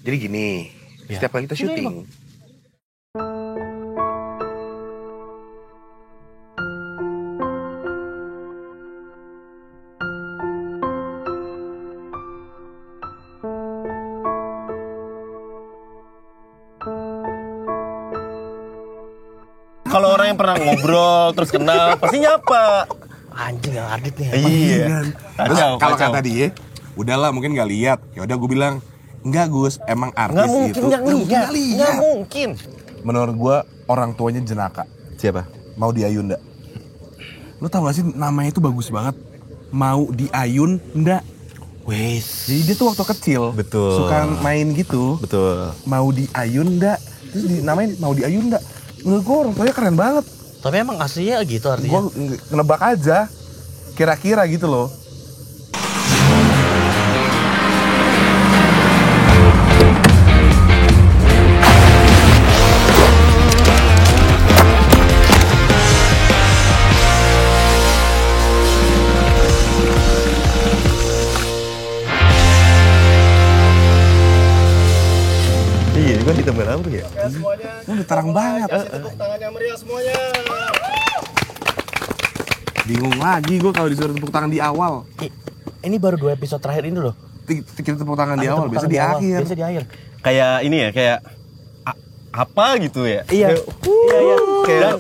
Jadi gini, setiap kali kita syuting, kalau orang yang pernah ngobrol terus kenal pasti nyapa. Anjing yang Adit nih. Iya. Terus kalau kata dia, udahlah mungkin nggak lihat. Ya udah gue bilang, enggak Gus, emang artis Nggak mungkin itu nggak lihat. Nggak mungkin. menurut gue orang tuanya jenaka. Siapa? Maudy Ayunda. Lu tau gak sih namanya itu bagus banget. Maudy Ayunda. Wes. Jadi dia tuh waktu kecil Betul. suka main gitu. Betul. Maudy Ayunda. Terus dinamain Maudy Ayunda. Menurut gue orang tuanya keren banget. Tapi emang aslinya gitu artinya. Gue nebak aja. Kira-kira gitu loh. Iya, kan ditambah lampu ya. Semuanya. Udah terang banget. Tepuk tangannya meriah semuanya. Bingung lagi gue kalau disuruh tepuk tangan di awal. Ini baru 2 episode terakhir ini loh. Kita tepuk tangan di Ada awal, tepuk biasa tangan di akhir. Biasa di akhir. Kayak ini ya, kayak apa gitu ya? Iya. Iya. Kayak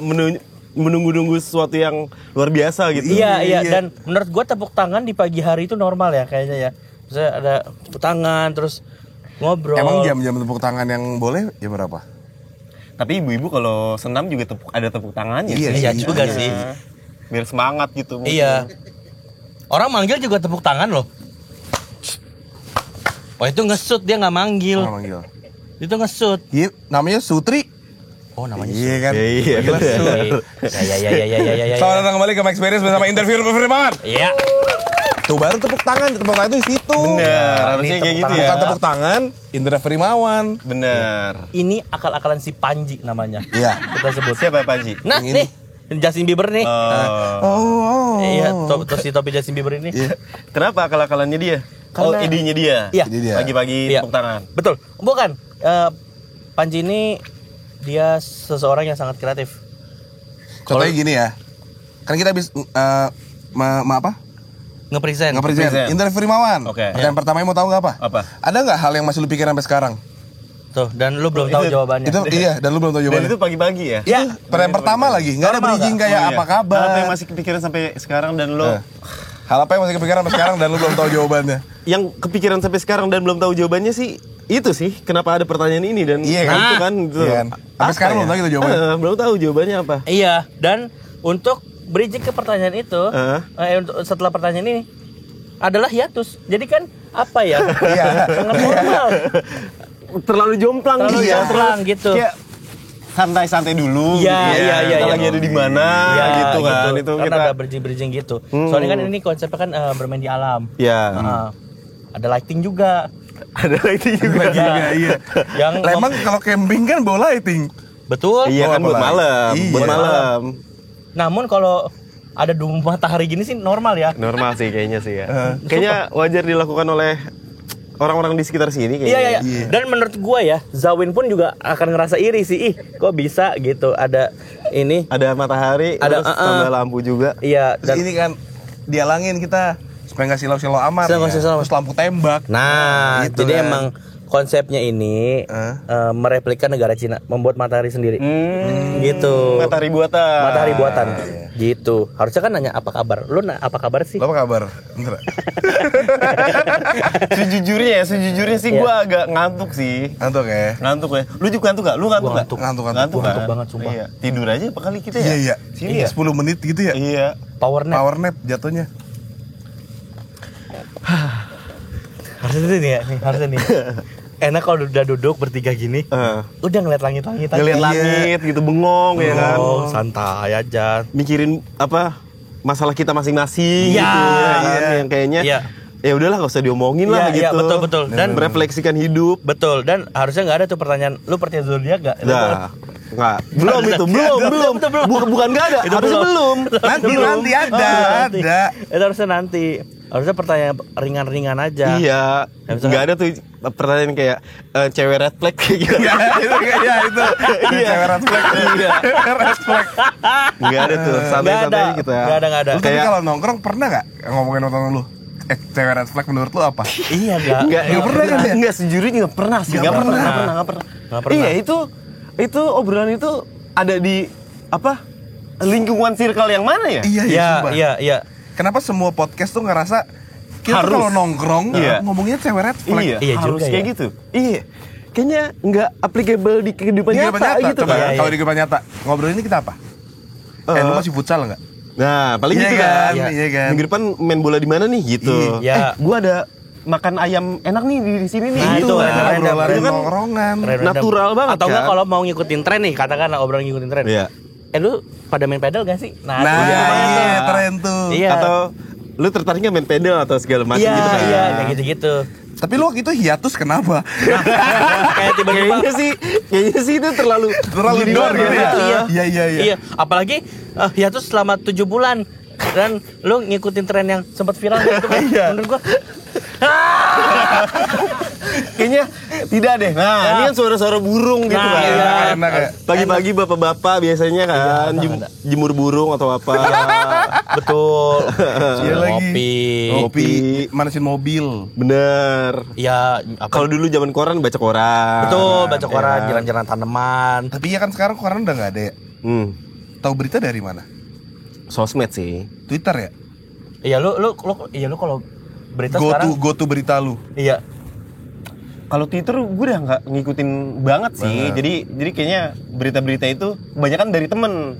menunggu-nunggu sesuatu yang luar biasa gitu. Iya. Dan menurut gua tepuk tangan di pagi hari itu normal ya kayaknya ya. Misalnya ada tepuk tangan terus ngobrol. Emang jam-jam tepuk tangan yang boleh jam berapa? Tapi ibu-ibu kalau senam juga ada tepuk tangannya. Iya, Iya sih. juga sih. Biar semangat gitu. mungkin. Iya. Orang manggil juga tepuk tangan loh. Oh itu ngesut, dia nggak manggil. Orang manggil. Itu ngesut. Iya, namanya Sutri. Oh namanya Iya kan? Iya, Gila, bener. Sutri. Ya. Selamat datang kembali ke My Experience bersama interview Firman. Iya. Tuh baru tepuk tangan itu di situ. Bener, harusnya ini kayak tepuk gitu tangan. ya. Bukan tepuk tangan, Indra Firmawan. Bener. Ini akal-akalan si Panji namanya. Iya. Kita sebut. Siapa Panji? Nah Yang nih, Justin Bieber nih. Oh. Iya, si topi Justin Bieber ini. Kenapa akal-akalannya dia? Karena- idenya dia. Iya. Ide dia. Pagi-pagi Iya. tepuk tangan. Betul. Bukan. Panji ini dia seseorang yang sangat kreatif. Contohnya gini ya. Kan kita habis apa? Nge-present. Nge-present Indra Firmawan. Oke. Pertanyaan pertamanya mau tahu nggak apa? Apa? Ada nggak hal yang masih lu pikirin sampai sekarang? Tuh, dan lu belum tahu Itu- jawabannya. Itu iya, dan lu belum tahu Dan jawabannya. itu pagi-pagi ya? Ya. Pertanyaan pertama lagi, nggak ada Normal bridging nggak? kayak Oh, iya. apa kabar. Apa yang masih kepikiran sampai sekarang dan lo Hal apa yang masih kepikiran sampai sekarang dan lu belum tahu jawabannya? yang kepikiran sampai sekarang dan belum tahu jawabannya sih itu sih kenapa ada pertanyaan ini dan Iya kan? itu kan gitu. Iya kan? Sampai sekarang belum tahu gitu jawabannya. Belum tahu jawabannya apa. Iya, dan untuk bridging ke pertanyaan itu, untuk setelah pertanyaan ini adalah hiatus. Jadi kan apa ya? Iya. Sangat normal. Terlalu jomplang Terlalu dia. jomplang gitu. Kayak santai-santai dulu. Iya, gitu ya. iya. Kita lagi ada di mana Ya, gitu kan. Itu kan kita ada bridging gitu. Soalnya kan ini konsepnya kan bermain di alam. ya Ada lighting juga. ada lagi juga. Iya. Yang Emang kalau camping kan bawa lighting. betul. Iya kan buat apalagi. malam, Iya. buat malam. Namun kalau ada matahari gini sih normal ya. Normal sih kayaknya sih ya. Kayaknya wajar dilakukan oleh orang-orang di sekitar sini kayaknya. Iya. Dan menurut gua ya, Zawin pun juga akan ngerasa iri sih. Ih, kok bisa gitu ada ini. Ada matahari, Ada, terus tambah lampu juga. Iya, Dan ini kan dialangin kita supaya nggak silau-silau amat. Silau-silau. Terus lampu tembak. Nah, Gitu jadi kan. emang konsepnya ini mereplika negara Cina, membuat matahari sendiri. Gitu. Matahari buatan. Matahari buatan. Gitu. Harusnya kan nanya apa kabar. Lu apa kabar sih? Lo apa kabar? Indra? Sejujurnya sih Iya. gua agak ngantuk sih. Ngantuk ya? Ngantuk ya. Lu juga ngantuk gak? Lu ngantuk gak? Ngantuk. Ngantuk Gua ngantuk kan? banget, sumpah. Iya. Tidur aja apa kali kita ya? Iya. Sini ya? 10 menit gitu ya? Iya. Power nap. Power nap jatuhnya. Harusnya nih ya, harusnya nih. Enak kalau udah duduk bertiga gini. Udah ngeliat langit-langit aja. Ngeliat langit gitu bengong ya kan. Oh, santai aja. Mikirin apa? Masalah kita masing-masing Iya, gitu ya kan? iya. Yang kayaknya Iya. ya udahlah gak usah diomongin lah Iya, gitu. betul. Dan merefleksikan hidup. Betul, dan harusnya nggak ada tuh pertanyaan, lu percaya zodiak gak? Nah, enggak. Belum itu, belum. Betul. Bukan enggak ada, Itu harusnya belum. Nanti ada. Nanti. Ada. Itu harusnya nanti. Harusnya pertanyaan ringan-ringan aja. Iya. Ya, misalkan- Enggak ada tuh pertanyaan kayak cewek red flag kayak gitu. Iya itu. Cewek red flag. Red flag. Enggak ada tuh, santai-santai gitu ya. Enggak ada. Lu tapi kalau nongkrong pernah nggak ngomongin teman lu? Cewek red flag menurut lu apa? Iya enggak. Nggak pernah kan ya? Enggak, sejujurnya nggak pernah sih. Nggak pernah. Iya, itu obrolan itu ada di apa? Lingkungan circle yang mana ya? Sumpah. Iya. Kenapa semua podcast tuh ngerasa kita tuh Harus. kalau nongkrong ngomonginnya cewek red flag? Iya harus juga kayak ya. gitu. Iya. Kayaknya nggak applicable di kehidupan nyata gitu Coba kan. kalau di kehidupan nyata ngobrolinnya kita apa? Lu masih futsal nggak? Nah, paling Iya gitu kan? kan. Iya kan? Minggu depan main bola di mana nih gitu. Iya. Gua ada makan ayam enak nih di sini nih. Nah, gitu. itu Obrolan Itu kan nongkrongan. natural banget Atau enggak kan? kalau mau ngikutin tren nih, katakan obrolan ngikutin tren. Iya. Lu pada main pedal gak sih? Nah, itu lumayan tuh. iya keren tuh. Iya. Atau lu tertarik nggak main pedal atau segala macam Iya, gitu kan? iya, kayak gitu-gitu. Tapi lu waktu itu hiatus kenapa? Kayak tiba-tiba Kayaknya sih itu terlalu Terlalu dor gitu ya? Iya. Iya. Apalagi hiatus selama 7 bulan dan lu ngikutin tren yang sempat viral gitu kan. Menurut gua Kayaknya tidak deh. Nah, ini kan suara-suara burung gitu Nah, kan. iya. Enak ya. Pagi-pagi bapak-bapak biasanya kan jemur burung atau apa. betul. Iya lagi. Ngopi. Manasin mobil. Bener. Ya, Kalau dulu zaman koran baca koran. betul, baca koran, jalan-jalan tanaman. Tapi ya kan sekarang koran udah nggak ada ya. Tahu berita dari mana? Sosmed sih. Twitter ya? Iya, lu kalau berita sekarang Go to berita lu. iya. Kalau Twitter gue udah nggak ngikutin banget sih. Jadi kayaknya berita-berita itu kebanyakan dari temen.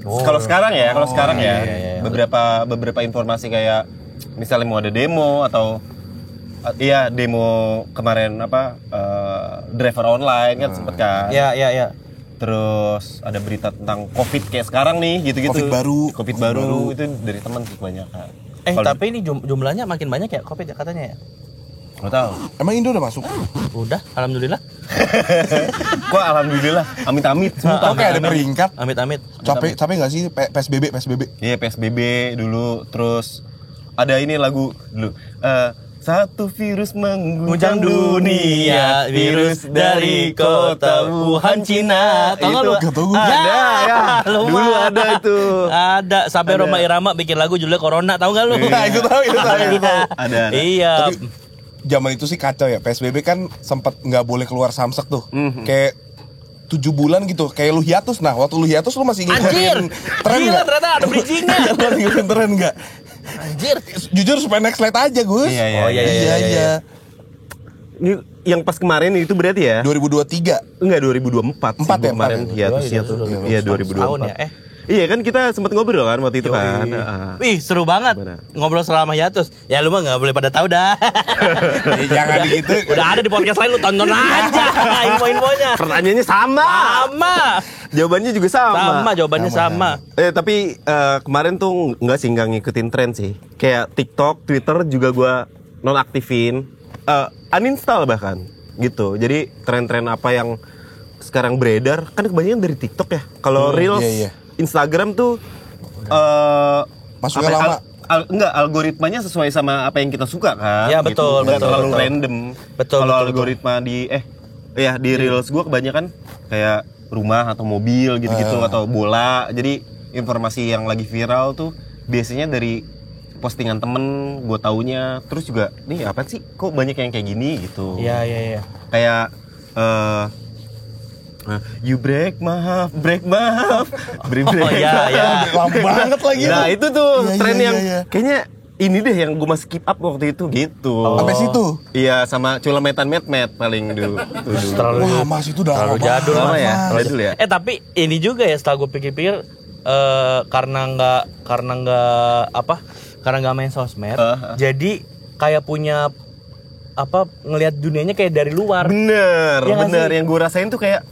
Kalau sekarang ya, iya. beberapa informasi kayak misalnya mau ada demo atau demo kemarin driver online kan sempet kan. Iya. Terus ada berita tentang COVID kayak sekarang nih gitu-gitu. COVID baru itu dari teman sih kebanyakan. Tapi ini jumlahnya makin banyak ya COVID ya katanya ya. Nggak tahu. Emang Indo udah masuk? Udah, alhamdulillah. Kok alhamdulillah, amit-amit. Oke, ada peringkat. Amit-amit. Capek nggak sih PSBB? Iya, PSBB dulu, terus ada ini lagu dulu. Satu virus mengguncang dunia, virus dari kota Wuhan, Cina. Tahu nggak lu? Nggak tahu gue. Ada ya, Lumayan. dulu ada itu. Ada sampai Roma Irama bikin lagu judulnya Corona, tahu nggak lu? Nah, itu tahu. Ada. Iya. Tapi zaman itu sih kacau ya. PSBB kan sempat nggak boleh keluar samsek tuh. Kayak 7 bulan gitu. Kayak lu hiatus. Nah, waktu lu hiatus lu masih Anjir. tren Gila, nggak? ternyata ada bridgingnya. Lu masih ngikutin tren nggak? Anjir. Jujur supaya next slide aja Gus. Iya. Iya. Ini yang pas kemarin itu berarti ya? 2023. Enggak, 2024 Empat sih ya, kemarin empat hiatusnya tuh. Iya, 2024. Tahun ya. Iya kan kita sempat ngobrol kan waktu itu kan. Wih, seru banget. Benar. Ngobrol selama hiatus. Ya lu mah nggak boleh pada tahu dah. Jangan gitu. Udah ada di podcast lain, lu tonton aja info-infonya. Pertanyaannya sama. Sama. Jawabannya juga sama. Jawabannya sama. Tapi kemarin tuh nggak ngikutin tren sih. Kayak TikTok, Twitter juga gua nonaktifin, uninstall bahkan gitu. Jadi tren-tren apa yang sekarang beredar kan kebanyakan dari TikTok ya. Kalau Reels, iya. Instagram tuh Masuknya lama. enggak, algoritmanya sesuai sama apa yang kita suka kan. Ya, betul, Nggak betul, terlalu betul. random. Betul, Kalau betul, algoritma di Reels gua kebanyakan kayak rumah atau mobil gitu-gitu atau bola. Jadi informasi yang lagi viral tuh biasanya dari postingan temen gue taunya. Terus juga nih apa sih kok banyak yang kayak gini gitu. Iya. Kayak you break my heart, break my heart. Break. Oh iya. Lama banget lagi. Nah itu tuh Iya, tren iya, yang iya. kayaknya ini deh yang gue masih keep up waktu itu gitu. Sampai situ. Iya, sama Culametan Met paling dulu. Wah, Mas itu udah terlalu lama jadul Lama banget, ya? Mas. Terlalu jadul ya? Tapi ini juga ya setelah gue pikir-pikir karena nggak main sosmed, jadi kayak punya ngelihat dunianya kayak dari luar. Bener. Iya nggak sih? Yang gue rasain tuh kayak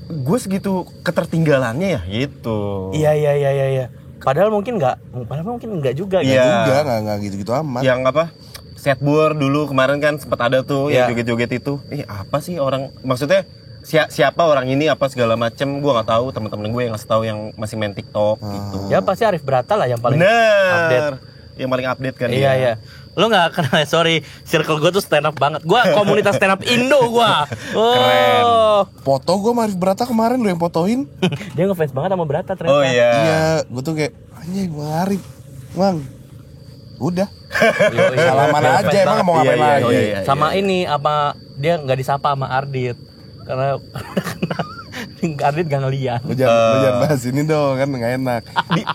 gue segitu ketertinggalannya ya gitu. Iya. Padahal mungkin enggak juga. Iya. Nggak gitu-gitu amat. Yang skateboard dulu kemarin kan sempat ada tuh Iya. yang joget-joget itu. Apa sih orang maksudnya siapa orang ini apa segala macem gue nggak tahu, teman-teman gue yang ngasih tahu yang masih main TikTok gitu. Ya pasti Arif Brata lah yang paling Bener. update. yang paling update kan. Iya dia. iya. Lu nggak kenal, sorry, circle gue tuh stand up banget. Gue komunitas stand up Indo gue. Oh. Foto gue sama Arif Brata kemarin lo yang fotoin. Dia ngefans banget sama Brata ternyata. Oh iya. Iya, gue tuh kayak anjing Bang Arif, Bang. Udah. Yoi. Salaman Dia aja ngefans emang banget. mau ngapain Iya, lagi. iya. Sama ini apa dia nggak disapa sama Ardit karena Ardit gak ngeliat. Lu jangan bahas ini dong kan nggak enak.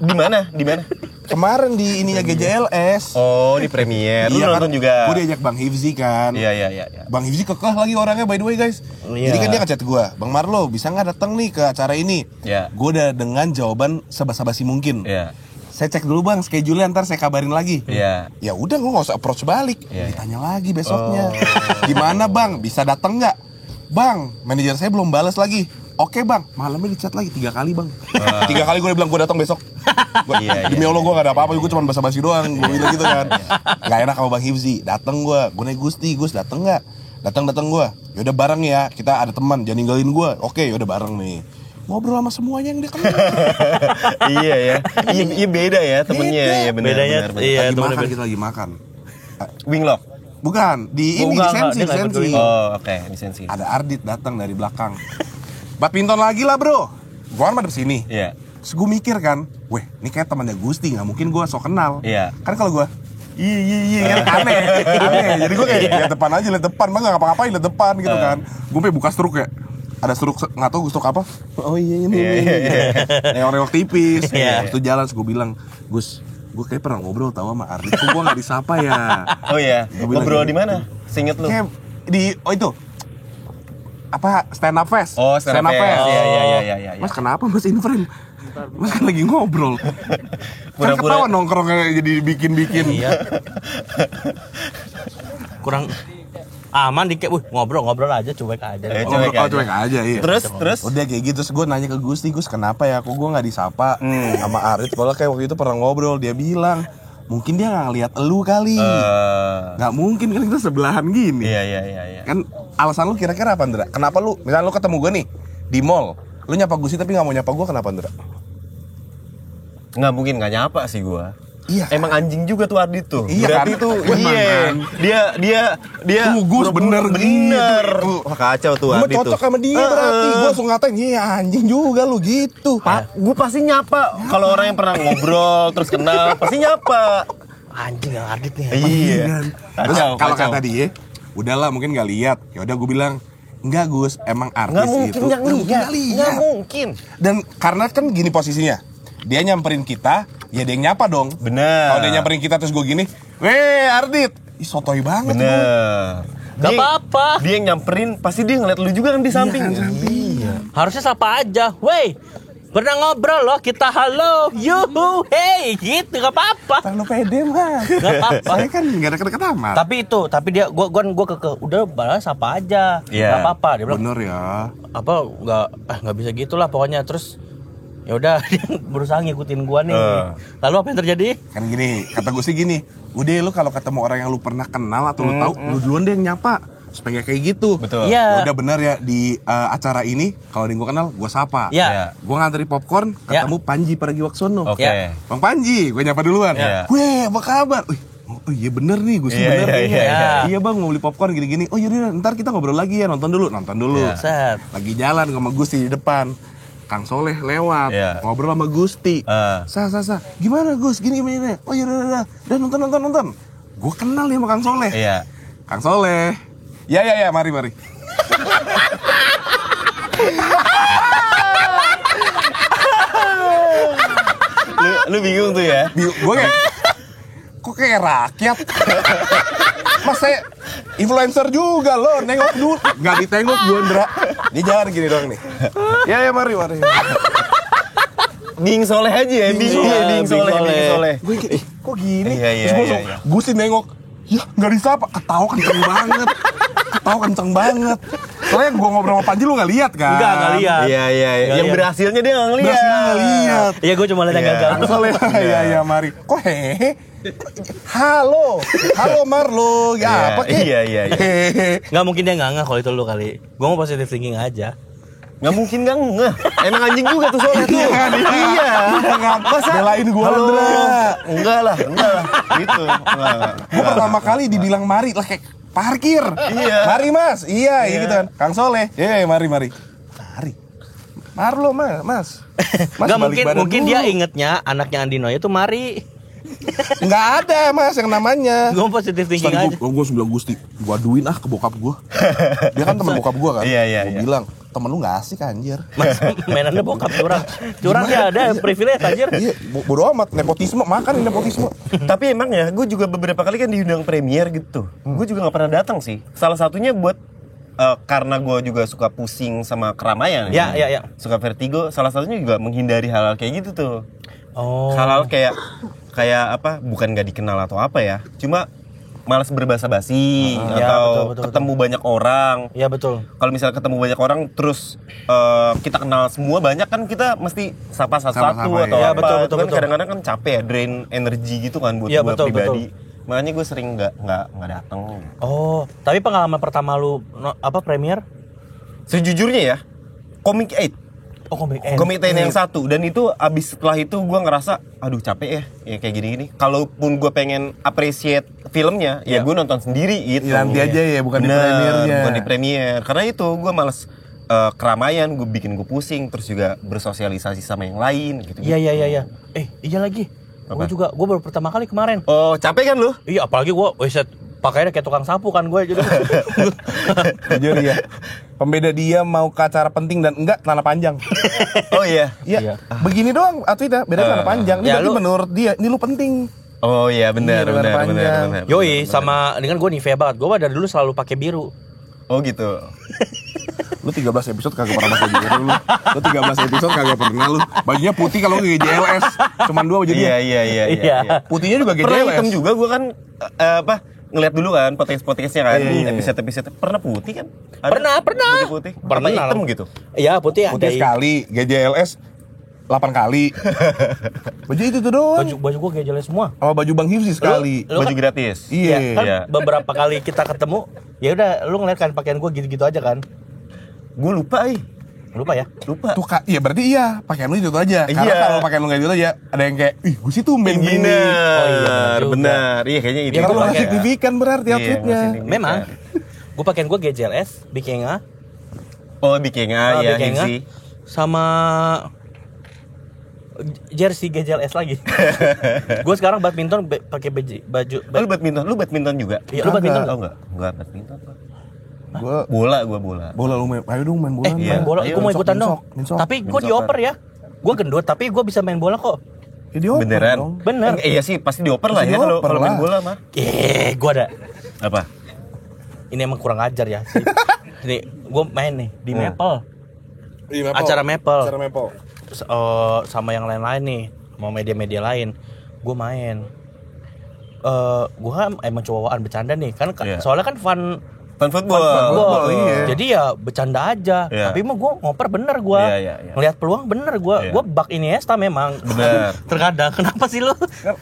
Di mana? Di mana? Kemarin di ininya GJLS. Oh, di premiere. Lu nonton juga. Gue diajak Bang Hifzi kan. Iya. Bang Hifzi kekeh lagi orangnya by the way guys. Iya. Jadi kan dia ngechat gue, Bang Marlo bisa nggak datang nih ke acara ini? Iya. Gue udah dengan jawaban sebasa-basi mungkin. Iya. Saya cek dulu bang, schedule ntar saya kabarin lagi. Iya. Ya udah, gue nggak usah approach balik. Iya. Ditanya lagi besoknya, gimana bang, bisa datang nggak? Bang, manajer saya belum balas lagi. Oke bang, malamnya dicat lagi 3 kali bang. 3 kali gue bilang gue datang besok. Iya, Demi Allah gue gak ada apa-apa, gue cuma basa-basi doang. Gue bilang gitu kan. Gak enak sama Bang Hifzi. Dateng gue naik Gusti, Gus dateng nggak? Datang gue. Yaudah bareng ya, kita ada teman, jangan ninggalin gue. Oke, yaudah bareng nih. Ngobrol sama semuanya yang dia kenal. Iya ya. Iya beda ya temennya. Beda. Iya benar. Bedanya, benar. iya. Lagi temen- makan, kita lagi makan. Winglock. Bukan, di ini, Enggak, di Sensi, dia nggak Sensi. peduli. Oh, oke, lisensi. Ada Ardit datang dari belakang. Badminton lagi lah bro. Gue kan madep sini. Iya. Terus gue mikir kan, weh ini kayak temannya Gusti, nggak mungkin gue sok kenal. Iya. Kan kalau gue, iya kan aneh. Jadi gue kayak lihat depan aja, lihat depan, bang nggak ngapa-ngapain lihat depan gitu kan. Gue pengen buka struk ya. Ada struk nggak tahu struk apa. Oh iya ini. Nengok-nengok tipis. Iya. Terus jalan, terus gue bilang, Gus, gue kayak pernah ngobrol tau sama Ardit, kok gue nggak disapa ya. Oh iya. Gua bilang Ngobrol gitu. di mana? Singet lu. Kayak di itu apa stand up fest. Oh, stand up fest. Iya. Mas kenapa Mas Inframe? Mas kan lagi ngobrol. Kan Pura-pura- ketawa nongkrongnya jadi bikin-bikin. Iya. Kurang aman dikit, ngobrol aja, cuek aja. Cuek aja. Cuek aja iya. Terus? Udah kayak gitu, terus gue nanya ke Gusti, Gus kenapa ya? Kok gue nggak disapa sama Arif? Soalnya kayak waktu itu pernah ngobrol, dia bilang mungkin dia nggak ngeliat elu kali. Nggak mungkin kan kita sebelahan gini. Iya. Kan alasan lu kira-kira apa Ndra? Kenapa lu, misalnya lu ketemu gue nih di mall, lu nyapa Gusti tapi nggak mau nyapa gue, kenapa Ndra? Nggak mungkin nggak nyapa sih gua. Iya. Emang anjing juga tuh Ardit tuh. Iya Berarti kan? tuh Emang iya. kan? Dia Gus bener gitu. Wah, kacau tuh Gue Ardit tuh. cocok sama dia berarti. Gue langsung ngatain, iya anjing juga lu gitu. Gue pasti nyapa. Kalau orang yang pernah ngobrol terus kenal pasti nyapa. Anjing yang Ardit nih. Iya. Terus Kacau, kalau kacau. kata dia, udahlah mungkin nggak lihat. Ya udah gue bilang, enggak Gus, emang artis Nggak mungkin itu nggak lihat. lihat. Nggak mungkin. Dan karena kan gini posisinya, dia nyamperin kita, ya dia yang nyapa dong. Bener. Kalau dia nyamperin kita terus gue gini, weh Ardit, ih sotoy banget lu. Bener. Gak apa-apa. Dia yang nyamperin pasti dia ngeliat lu juga kan di samping. Iya. Harusnya sapa aja. Wey, pernah ngobrol loh, kita halo, yuhu, hey, gitu, gak apa-apa. Terlalu pede mah. Gak apa-apa. Saya kan nggak deket-deket amat. Tapi dia, gua keke, udah balas sapa aja, Iya. gak apa-apa. Dia bilang Bener ya. apa, nggak bisa gitulah pokoknya. Terus ya udah dia berusaha ngikutin gua nih. Lalu apa yang terjadi? Kan gini, kata gue sih gini, udah lu kalau ketemu orang yang lu pernah kenal atau lu tahu, lu duluan deh yang nyapa supaya kayak gitu. Betul. Iya. Ya udah benar ya di acara ini kalau yang gue kenal gue sapa. Iya. Gue ngantri popcorn ketemu Panji Pragiwaksono. Oke. Ya. Bang Panji, gue nyapa duluan. Iya. Weh, apa kabar? Oh iya bener nih, gue sih Iya, bener iya, nih. iya, iya. Iya bang, mau beli popcorn gini-gini. Oh yaudah, ntar kita ngobrol lagi ya, nonton dulu. Iya. Set. Lagi jalan sama Gusti di depan. Kang Soleh lewat, Iya. ngobrol sama Gusti. Sa. Gimana Gus? Gini gimana? Oh yaudah, udah nonton. Gue kenal ya sama Kang Soleh. Iya. Kang Soleh. Ya, mari. Lu bingung tuh ya? Gue kayak, kok kayak rakyat? Mas saya influencer juga loh, nengok dulu. Gak ditengok gue Ndra. Dia jalan gini doang nih. Ya mari. Bing Soleh aja ya, Bing Soleh. Gue kayak, kok gini? Iya, Terus gue langsung, gue sih nengok. Ya gak disapa, ketawa kenceng banget. Soalnya gue ngobrol sama Panji lu gak lihat kan? Enggak lihat. Iya. Yang lihat. berhasilnya dia nggak ngeliat. Berhasil nggak lihat. Iya, gue cuma lihat yang Iya. gagal. Kang Soleh, ya mari. Kok hehe? Halo Marlo, ya apa kek? Iya. Hehehe. Nggak mungkin dia nggak kalau itu lu kali. Gue mau positive thinking aja. Nggak mungkin nggak ngeh. Emang anjing juga tuh soalnya tuh. Iya. Masa Belain gua, halo? Andra. Enggak lah. Gitu. Enggak. Gue pertama kali dibilang mari lah kayak parkir. Iya. Mari mas. Iya gitu kan. Kang Soleh. Mari. Mari. Marlo mas. Mas Nggak balik badan mungkin dulu. dia ingetnya anaknya Andi Noya itu Mari. Nggak ada mas yang namanya. Gue positif thinking aja. Gue bilang Gusti, gue aduin ke bokap gue. Dia kan teman bokap gue kan. Iya. Gue bilang, temen lu nggak asik anjir. Mas, mainannya bokap curang dia ada privilege anjir. Iya, bodo amat nepotisme, makan nepotisme. Tapi emang ya, gue juga beberapa kali kan diundang premier gitu. Gue juga nggak pernah datang sih. Salah satunya buat karena gue juga suka pusing sama keramaian. Ya. Suka vertigo. Salah satunya juga menghindari hal-hal kayak gitu tuh. Oh. Hal-hal kayak apa? Bukan nggak dikenal atau apa ya? Cuma malas berbasa-basi atau betul. ketemu banyak orang. Iya betul. Kalau misalnya ketemu banyak orang terus kita kenal semua banyak kan kita mesti sapa satu-satu Sama-sama, atau ya. apa. Betul, Itu kan kadang-kadang kan capek ya, drain energi gitu kan buat Ya, gue betul, pribadi. Makanya gue sering nggak datang. Oh, tapi pengalaman pertama lu premier? Sejujurnya ya, Comic 8. Oh, Comic Comic 8 yang satu, dan itu abis setelah itu gue ngerasa aduh capek ya kayak gini-gini. Kalaupun gue pengen appreciate filmnya, ya gue nonton sendiri gitu. Ya, nanti aja ya, bukan di Bener, premiernya. bukan di premier. Karena itu gue males keramaian, gue bikin gue pusing, terus juga bersosialisasi sama yang lain gitu. Iya. Iya lagi. Apa? Gue baru pertama kali kemarin. Oh, capek kan lu? Iya, apalagi gue pakainya kayak tukang sapu kan gue jadi. Jujur ya. Pembeda dia mau ke acara penting dan enggak celana panjang. Oh iya. Iya. Begini doang outfitnya, beda celana panjang. Ini Ya, berarti lu- menurut dia, ini lu penting. Oh iya, benar. Iya, lengan panjang. Yoi, sama dengan gue Nivea banget. Gue dari dulu selalu pakai biru. Oh gitu. Lu 13 episode kagak pernah pakai biru lu. Lu 13 episode kagak pernah lu. Bajunya putih kalau nggak GJLS. Cuman 2 bajunya. Iya. Putihnya juga Pernah GJLS. hitam juga gue kan ngeliat dulu kan podcast-podcastnya kan, Iya. episode-episode pernah putih kan? Pernah. Putih. Pernah. Pernah hitam gitu. Iya, putih ada. Putih sekali, GJLS 8 kali. Baju itu tuh doang. Baju gue kayak jelas semua. Sama baju Bang Hifzi sekali. Lu Baju kan- gratis. Iya. Kan Iya. beberapa kali kita ketemu, ya udah lu ngeliat kan pakaian gue gitu-gitu aja kan. Gue lupa Lupa ya? lupa. Tuh Kak, iya berarti iya, pakaian lu itu aja. Karena Iya. kalau pakaian lu kayak gitu aja, ada yang kayak, ih gue sih tumben gini. Bener, Oh iya, bener juga. bener. Iya kayaknya ini. Ya, Itu gua masih pakai- signifikan berarti Iya, outfitnya. masih signifikan. Memang. Gue pakaian gue GJLS, Bikenga, Oh Bikenga, ya Bikenga, sih. sama jersey GJLS lagi. Gue sekarang badminton pakai baju. Oh, lu badminton juga? Iya, lu badminton Oh enggak badminton. Gue Bola. bola lu main, ayo dong main bola. Iya. Main bola, Ayo, gue mau ikutan dong. minsok. Tapi gue Minsok dioper ya. Gue gendut, tapi gue bisa main bola kok. Ya dioper Beneran? dong. Bener. Iya sih, pasti dioper lah Pasti ya kalau dioper main lah. bola mah. Gue ada. Apa? Ini emang kurang ajar ya. Ini gue main nih di Maple. Iya, Acara Maple. Acara Maple. Sama yang lain-lain nih, mau media-media lain, gue main. Gue kan emang cowokan bercanda nih, kan Iya. soalnya kan fun Fun football. football, iya. Jadi ya bercanda aja. Iya. Tapi mah gue ngoper bener gue. Iya. Ngelihat peluang bener gue. Iya. Gue bak Iniesta memang. Bener. Terkadang kenapa sih lu?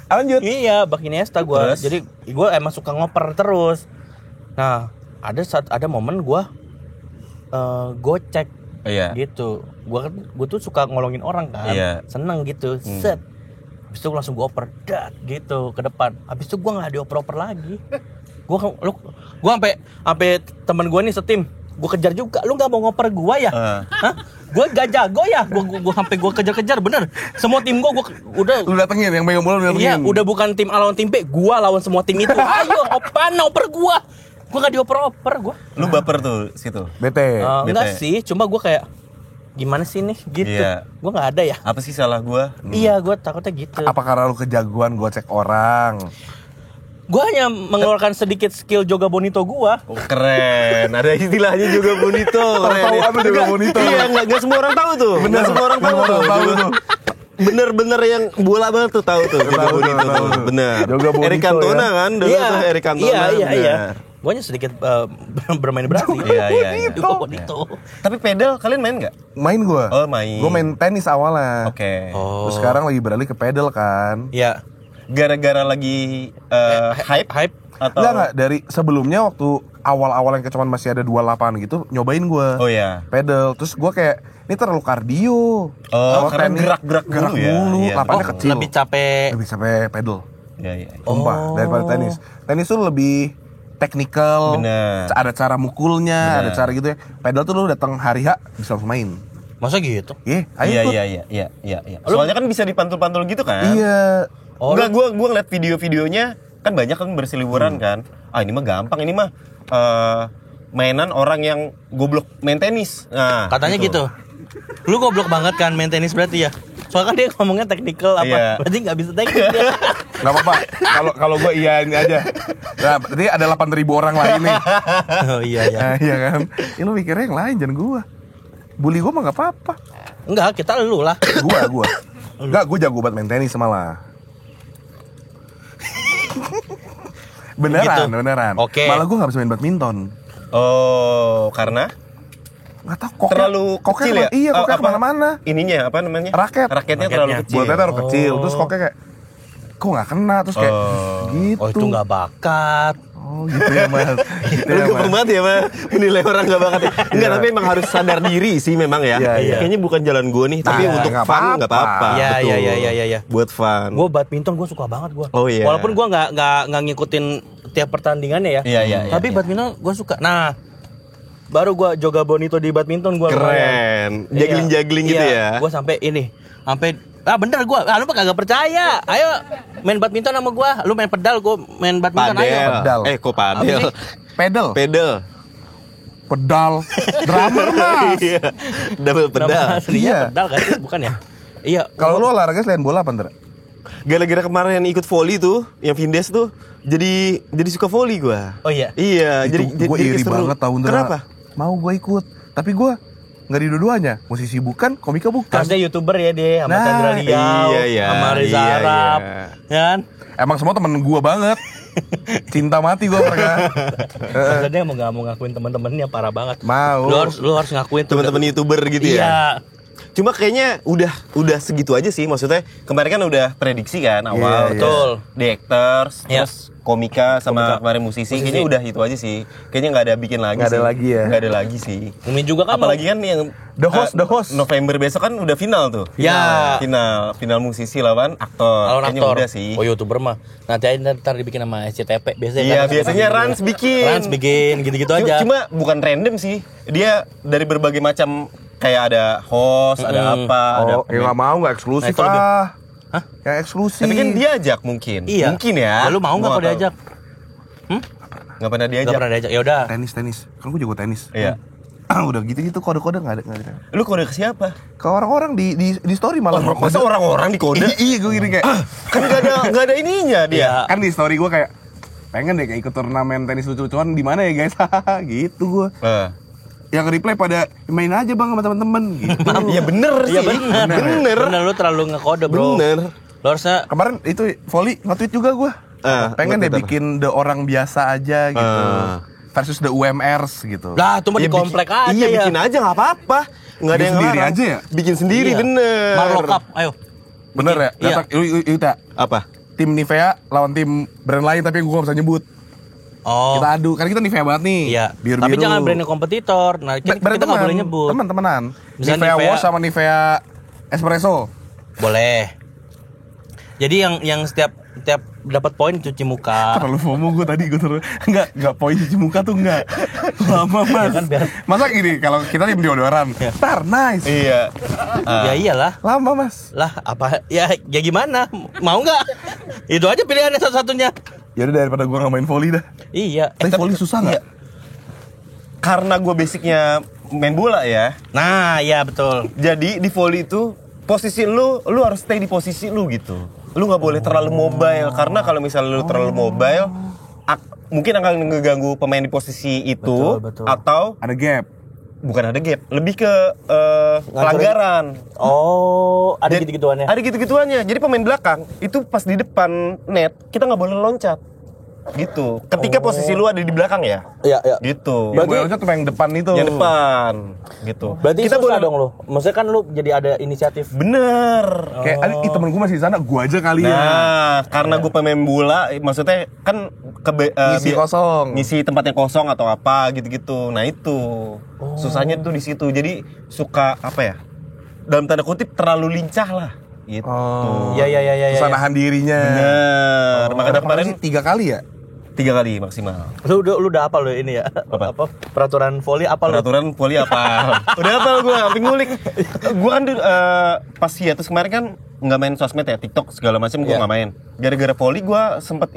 Lanjut. Iya, bak Iniesta gue. Terus? Jadi gue emang suka ngoper terus. Nah, ada momen gue gocek Iya. gitu. Gue tuh suka ngolongin orang kan. Iya. Seneng gitu. Set. Habis itu langsung gue oper gitu ke depan. Habis itu gue nggak dioper-oper lagi. Gue sampai temen gue nih setim, gue kejar juga. Lu nggak mau ngoper gue ya? Hah? Gue gak jago ya? Gue sampai gue kejar-kejar bener. Semua tim gue udah. Lu datengin yang megang bola lu datengin. Iya, udah bukan tim A lawan tim B, gue lawan semua tim itu. Ayo, oper gue. Gue nggak dioper-oper gue. Lu baper tuh situ. Bete. Enggak sih, cuma gue kayak gimana sih nih gitu. Iya. Gue nggak ada ya. Apa sih salah gua? Iya, gue takutnya gitu. Apa karena lu kejagoan gocek orang? Gue hanya mengeluarkan sedikit skill Joga Bonito gue. Oh, keren. Ada istilahnya juga bonito. Keren. Tahu apa juga bonito. Iya, enggak semua orang tahu tuh. Bener semua orang tahu tuh. Bener-bener yang bola banget tuh tahu tuh Joga Bonito tuh. Bener. Joga Bonito, Eric Cantona ya. kan, dulu tuh Eric Cantona. Iya. Gue hanya sedikit bermain Brazil. Iya. Joga Bonito. Tapi pedal kalian main nggak? Main gua. Oh, main. Gua main tenis awalnya. Oke. Oh. Terus sekarang lagi beralih ke pedal kan. Iya. gara-gara lagi hype atau Enggak, dari sebelumnya waktu awal-awal yang cuman masih ada 2 lapangan gitu, nyobain gue Oh ya. pedal. Terus gue kayak, ini terlalu kardio. Oh, Kalau karena tenis, gerak-gerak gerak mulu ya. mulu, Iya. lapangannya kecil. Lebih capek. Lebih capek pedal. Iya. Sumpah, daripada tenis. Tenis tuh lebih teknikal. Bener. Ada cara mukulnya, Bener. ada cara gitu ya. Pedal tuh lu datang hari H bisa langsung main. Masa gitu? Ayo ikut. Iya. Soalnya kan bisa dipantul-pantul gitu kan? Iya. Enggak, gua ngeliat video-videonya kan banyak kan berseliweran kan. Ah, ini mah gampang, ini mah mainan orang yang goblok main tenis. Nah, Katanya gitu. Lu goblok banget kan main tenis berarti ya? Soalnya kan dia ngomongnya technical apa? Iya. Berarti nggak bisa teknik dia. Gak apa-apa. Kalau gue iya ini aja. Nah, berarti ada 8.000 orang lain nih. Oh iya ya. Nah, iya kan. Ya, lu mikirnya yang lain jangan gue. Bully gue mah gak apa-apa. Enggak, kita lu lah. Gue. Enggak, gue jago banget main tenis malah. Beneran. Oke. Malah gue gak bisa main badminton. Oh, karena Gak tau koknya. terlalu kecil ya? Iya, koknya Apa? kemana-mana. Ininya apa namanya? Raketnya terlalu Raketnya. kecil. Buatnya taruh kecil. Terus koknya kayak, kok gak kena? Terus kayak, gitu. Oh itu nggak bakat. Oh gitu ya mas. Gitu Lu ya gampang mas. banget ya mah menilai orang gak bakat. Enggak, tapi emang harus sadar diri sih memang ya. Iya. Kayaknya bukan jalan gue nih, tapi Nah, untuk nggak fun apa-apa. nggak apa-apa. Iya, Betul. iya. Buat fun. Gue badminton gue suka banget gue. Oh, iya. Walaupun gue nggak ngikutin tiap pertandingannya ya. Iya. Tapi badminton gue suka. Nah, baru gue Joga Bonito di badminton gue. Keren. Juggling gitu ya. Gue sampai bener gue. Lu mah kagak percaya. Ayo main badminton sama gue. Lu main pedal, gue main badminton. Padel. Ayo. Pedal. Kok padel? Pedal. Pedal. Drummer mas. Iya. Double Nama pedal. aslinya Iya. pedal kan sih? Bukan ya? Iya. Kalau lu olahraga selain bola apa ntar? Gara-gara kemarin ikut volley tuh, yang Vindes tuh jadi suka volley gua. Oh iya. Iya, jadi gue iri seru. banget tahun Ndra. Kenapa? Mau gue ikut. Tapi gue nggak di dua-duanya. Musisi bukan, komika bukan. Harusnya YouTuber ya dia sama Nah, Chandra Liao, iya, sama Reza iya, Arab, iya. ya kan? Emang semua temen gue banget. Cinta mati gue mereka. Maksudnya dia mau nggak mau ngakuin teman-temannya parah banget. Mau. Lu harus ngakuin tuh. Teman-teman YouTuber gitu ya. Iya. Cuma kayaknya udah segitu aja sih, maksudnya kemarin kan udah prediksi kan awal. Iya, betul. The Actors, Iya. terus komika sama kemarin musisi. Kayaknya udah itu aja sih. Kayaknya nggak ada bikin lagi Nggak ada sih. lagi ya. Nggak ada lagi sih. Umi juga kan Apalagi kan yang The Host. November besok kan udah final tuh. Ya. Final musisi lawan aktor. lawan Kayaknya aktor. udah sih. Oh YouTuber mah. Nanti aja ntar dibikin sama SCTP biasanya. Iya, kan, biasanya suka Rans bikin. Rans bikin gitu-gitu aja. Cuma bukan random sih. Dia dari berbagai macam kayak ada host, ada apa, ada Oh, ya nggak mau, nggak eksklusif Nah, itu lebih- ah. Hah? Yang eksklusif. Tapi kan diajak mungkin. Iya. Mungkin ya. Ya, lu mau nggak kalau diajak? Nggak pernah diajak. Gak pernah diajak. Ya udah. Tenis. Kan gue jago tenis. Iya. Udah gitu-gitu kode-kode nggak ada. Lu kode ke siapa? Ke orang-orang di story malah gua Masa orang-orang di kode? Iya gue gini kayak Kan nggak ada ininya dia. kan di story gue kayak pengen deh kayak ikut turnamen tenis lucu-lucuan di mana ya guys. Gitu gue. Yang reply pada main aja bang sama teman-teman gitu. Iya bener sih. Iya bener. Bener lu terlalu ngekode bro. Bener. Lu harusnya Kemarin itu volley nge-tweet juga gue. Pengen deh nge-tweet apa? bikin the orang biasa aja gitu. Versus the UMRs gitu. lah itu mah di komplek aja Iya ya. bikin aja nggak apa-apa. Nggak ada Bikin yang sendiri larang. aja ya? Bikin sendiri Iya. bener. Marlo Cup, ayo. Bener ya? Iya. Datang, yuk tak. Apa? Tim Nivea lawan tim brand lain tapi gue gak bisa nyebut. Oh. Kita adu, karena kita Nivea banget nih. Iya. Biru-biru. Tapi jangan brand yang kompetitor. Nah, kita nggak boleh nyebut. Teman-temanan. Misalnya Nivea Nivea- Wash sama Nivea Espresso. Boleh. Jadi yang setiap dapat poin cuci muka. Terlalu FOMO gue tadi gue terus enggak poin cuci muka tuh enggak. Lama mas. Ya kan, biar- Masa gini kalau kita tim deodoran, tar nice. Iya. Ya iyalah. Lama mas. Lah apa ya gimana? Mau nggak? Itu aja pilihannya satu-satunya. Ya udah daripada gue nggak main volley dah. Iya. Tapi volley susah nggak? Karena gue basicnya main bola ya. Nah, ya betul. Jadi di volley itu posisi lu harus stay di posisi lu gitu. Lu nggak boleh terlalu mobile karena kalau misalnya lu terlalu mobile mungkin akan ngeganggu pemain di posisi itu Betul. atau Ada gap. bukan ada gap, lebih ke pelanggaran. Oh, ada Dan- gitu-gituannya. Ada gitu-gituannya. Jadi pemain belakang itu pas di depan net kita nggak boleh loncat. Gitu. Ketika posisi lu ada di belakang ya. Iya, iya. Gitu. Yang gue loncat tuh yang depan itu. Yang depan gitu. Berarti kita susah boleh dong lu. Maksudnya kan lu jadi ada inisiatif. bener. Kayak ih temen gue masih di sana, gue aja kali ya. Nah, karena gue pemain bola, maksudnya kan Ngisi kosong. ngisi tempatnya kosong atau apa gitu-gitu. Nah itu susahnya tuh di situ. Jadi suka apa ya? Dalam tanda kutip terlalu lincah lah. Gitu. Iya. Susah nahan dirinya. Bener. Makanya Kemarin kemarin sih 3 kali ya. 3 kali maksimal. Lu udah apa lu ini ya? Apa? Peraturan volley apa lu? Peraturan poli apa? Udah apa gue sampai ngulik. Gue kan pas hiatus kemarin kan nggak main sosmed ya, TikTok segala macam gue Iya. nggak main. Gara-gara poli gue sempet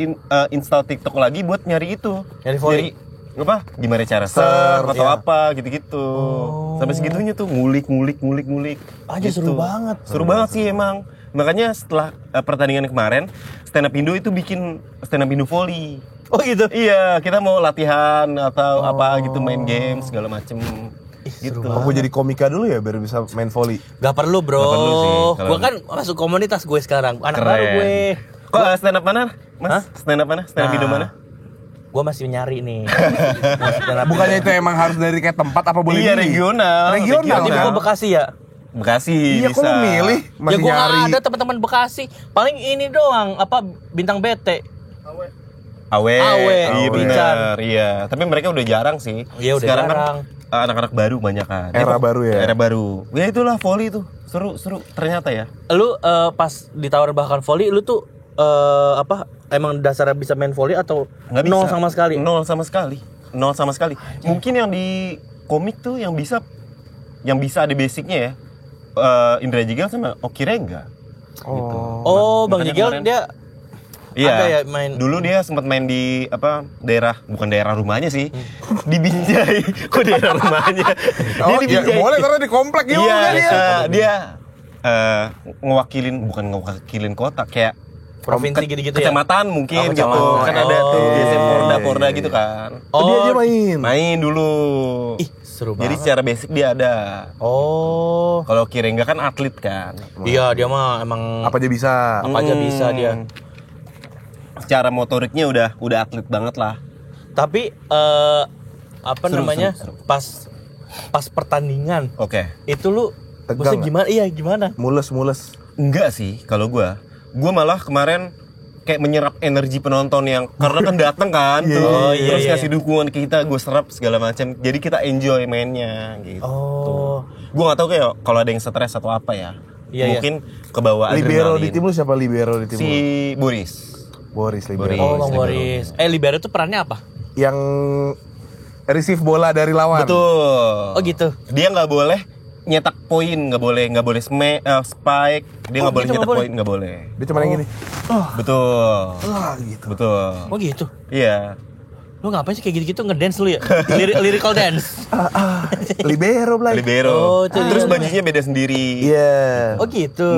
install TikTok lagi buat nyari itu. Nyari volley? Apa? Gimana cara Ser, serve atau iya. apa gitu-gitu. Sampai segitunya tuh ngulik. Aja seru banget. Seru banget sih emang. Makanya setelah pertandingan kemarin, Stand Up Indo itu bikin Stand Up Indo Volley. Oh gitu. Iya, kita mau latihan atau apa gitu, main game segala macem. Gitu. Aku jadi komika dulu ya biar bisa main volley. Gak perlu bro. Gak perlu sih, kalau- Gue kan masuk komunitas gue sekarang. Anak Keren. baru gue. Kok stand up mana, Mas? Hah? Stand up mana? Stand up Indo mana? Gue masih nyari nih. Masih stand up. Bukannya itu emang harus dari kayak tempat apa boleh Iya, milih? regional. Regional. Berarti gue Bekasi ya? Bekasi Iya, bisa. kok lu milih? Ya Masih gue nyari. ada teman-teman Bekasi. Paling ini doang apa bintang BT. Awe. Awe, Iya Awe. benar. Iya. Tapi mereka udah jarang sih. Iya, udah Sekarang jarang. kan anak-anak baru banyak kan. Era baru ya? Era baru. Ya itulah volley tuh. Seru ternyata ya. Lu pas ditawarin bahkan volley, lu tuh apa emang dasarnya bisa main volley atau Nggak bisa. nol sama sekali? Nol sama sekali. Mungkin yang di komik tuh yang bisa ada basicnya ya. Indra Jigel sama Oki Rengga. Gitu. Oh, Bang Makanya Jigel kemarin- dia Iya. ada ya main. Dulu dia sempat main di bukan daerah rumahnya sih. Di Binjai. Kok daerah rumahnya? Oh, Dia di iya, Binjai. boleh karena di komplek juga Iya, dia. dia bukan ngewakilin kota, kayak Provinsi gitu-gitu ya. kecamatan mungkin Oh, gitu. kecamatan. Kan ada tuh Oh. biasanya Porda gitu kan. Oh, dia aja main. Main dulu. Ih, seru Jadi banget. secara basic dia ada. Oh. Kalau Kirengga kan atlet kan. Iya, dia mah emang Apa aja bisa. apa aja bisa dia. Secara motoriknya udah atlet banget lah. Tapi apa Seru, namanya? seru. Pas pertandingan Oke. itu lu Tegang maksudnya nggak? gimana? Iya, gimana? Mules. Enggak sih kalau gua malah kemarin kayak menyerap energi penonton yang karena kan datang kan Iya, tuh, iya, iya, terus iya. kasih dukungan ke kita, gue serap segala macam, jadi kita enjoy mainnya gitu. Oh. Gue nggak tahu kayak kalau ada yang stres atau apa ya, Iya, mungkin kebawa Libero adrenalin. di tim lu siapa libero di tim Si lu? Boris. Boris libero. Boris. Oh, Bang Libero. Boris. Libero itu perannya apa? Yang receive bola dari lawan. Betul. Oh, gitu. Dia nggak boleh nyetak poin, nggak boleh spike, dia nggak boleh gitu, nyetak nggak boleh? poin, nggak boleh. Dia cuma yang gini. Betul. Gitu. Betul. Oh, gitu. Iya. Lu ngapain sih kayak gitu-gitu ngedance lu ya? Lyrical dance. Libero Blay. Libero. Oh, itu Terus dia. bajunya beda sendiri. Oh, Iya. gitu.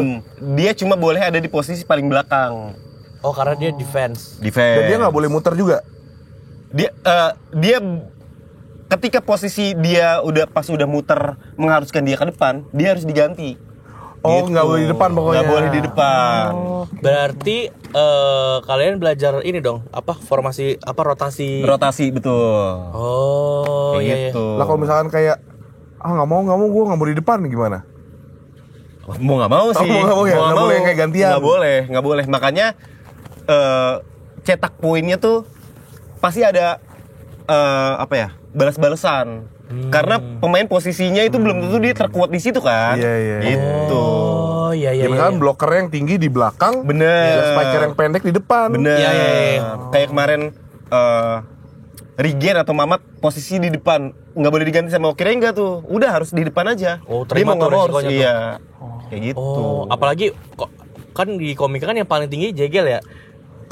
Dia cuma boleh ada di posisi paling belakang. Oh, karena dia defense. Defense. Dan dia nggak boleh muter juga. Dia ketika posisi dia udah muter mengharuskan dia ke depan, dia harus diganti. Oh, nggak boleh di depan pokoknya. Nggak boleh di depan. Berarti kalian belajar ini dong, apa formasi apa rotasi. Rotasi betul. Oh, Kayak iya, iya. gitu. Lah kalau misalkan kayak nggak mau gue nggak mau di depan gimana? Mau nggak mau sih. mau nggak mau ya? Nggak boleh kayak gantian? Nggak boleh. Makanya cetak poinnya tuh pasti ada balas-balasan. Karena pemain posisinya itu belum tentu dia terkuat di situ kan. Iya, iya. Gitu. Oh, iya iya. Ya misalkan blocker yang tinggi di belakang, Bener. spiker yang pendek di depan. Bener. Iya, iya, iya. Kayak kemarin Rigen atau Mamat posisi di depan, nggak boleh diganti sama Okirengga tuh. Udah harus di depan aja. Oh, Dia terima mau nggak tuh mau harus resikonya tuh. iya. Kayak gitu. Oh, apalagi kok kan di komik kan yang paling tinggi Jegel ya?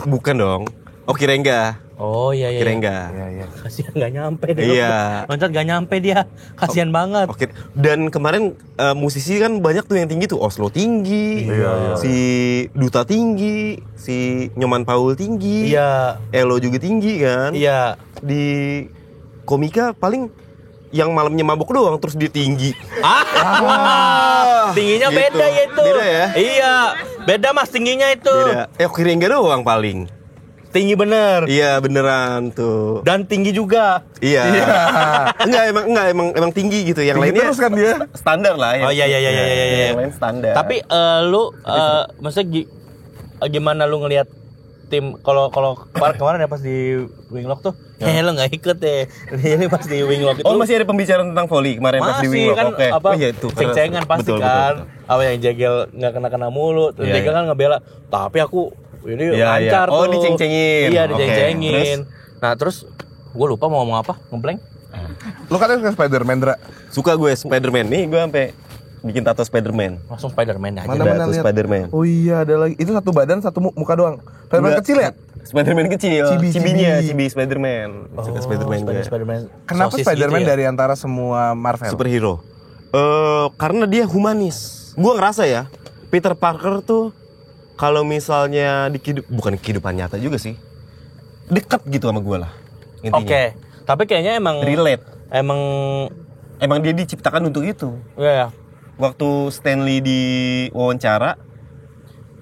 Bukan dong. Okirengga. Oh, iya iya. Okirengga. Iya, iya. Kasihan nggak nyampe deh. Iya. Loncat nggak nyampe dia. Kasihan banget. Oke. Dan kemarin musisi kan banyak tuh yang tinggi tuh. Oslo tinggi, Iya. si Duta tinggi, si Nyoman Paul tinggi, Iya. Elo juga tinggi kan. Iya. Di komika paling yang malamnya mabok doang terus dia tinggi. Tingginya Gitu. beda ya itu. Beda ya? Iya. Beda Mas tingginya itu. Beda. Okirengga doang paling. Tinggi bener. Iya beneran tuh. Dan tinggi juga. Iya. Emang tinggi gitu. Yang Tinggi lainnya terus kan dia. standar lah. Oh iya. Yang lain standar. Tapi lu maksudnya gimana lu ngelihat tim kalau kemarin ya pas di Winglock tuh lu nggak ikut deh. Ini pas di Winglock itu masih ada pembicaraan tentang volley kemarin pas di masih Winglock. kan Oke. apa Oh iya itu. ceng-cengan pasti Betul. kan. Apa yang jegel nggak kena mulu, terus Iya, jegel kan ngebela. Tapi aku ini Iya, lancar iya. Oh, tuh. diceng-cengin. Iya, Oke. diceng-cengin. Nah, terus gue lupa mau ngomong apa, ngeblank. Lu katanya suka Spider-Man, Dra. Suka gue Spider-Man. Nih gue sampai bikin tato Spider-Man. Langsung Spider-Man aja. Mana Ada mana tuh lihat. Spider-Man. Oh iya, ada lagi. Itu satu badan, satu muka doang. Spider-Man Enggak. kecil ya? Spider-Man kecil. Cibi. Cibi Spider-Man. Suka Spider-Man gue. Spider-Man. Kenapa Sosis Spider-Man gitu ya? dari antara semua Marvel? Superhero. Karena dia humanis. Gue ngerasa ya, Peter Parker tuh kalau misalnya bukan kehidupan nyata juga sih, dekat gitu sama gue lah. Intinya. Oke. Tapi kayaknya emang Relate. Emang dia diciptakan untuk itu. ya. Waktu Stanley di wawancara,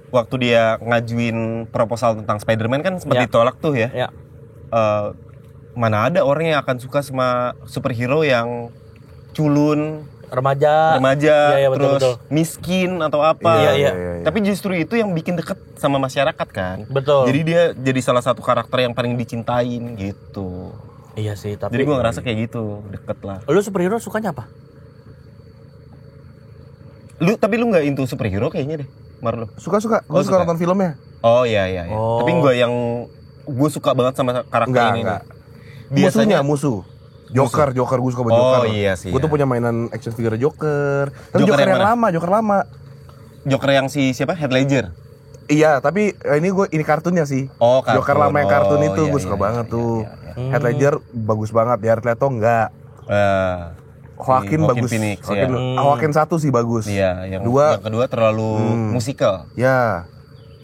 waktu dia ngajuin proposal tentang Spider-Man kan sempat Ya. ditolak tuh ya. Ya. Mana ada orang yang akan suka sama superhero yang culun, Remaja. Iya, betul, terus betul. miskin atau apa. Iya. Tapi justru itu yang bikin deket sama masyarakat kan. Betul. Jadi dia jadi salah satu karakter yang paling dicintain gitu. Iya sih, tapi Jadi gue ngerasa kayak gitu, deket lah. lu superhero sukanya apa? Tapi lu nggak into superhero kayaknya deh, Marlo. Suka-suka. Oh, Gue suka suka. nonton filmnya. Oh iya. Oh. Tapi gue suka banget sama karakter ini. Enggak. nih. Biasanya Musuh. Joker gue suka banget Oh, Joker. iya sih, Gue tuh iya. punya mainan action figure Joker. Tapi Joker Joker yang yang mana? lama. Joker yang si siapa? Heath Ledger. Iya, tapi ini kartunnya sih. Oh, kartun. Joker lama yang kartun Oh, itu iya, gue suka iya, banget iya, tuh. iya, Heath Ledger bagus banget, Jared Leto enggak. Joaquin bagus. Phoenix, Joaquin 1 sih bagus. Iya, yang Dua, kedua terlalu musikal. ya.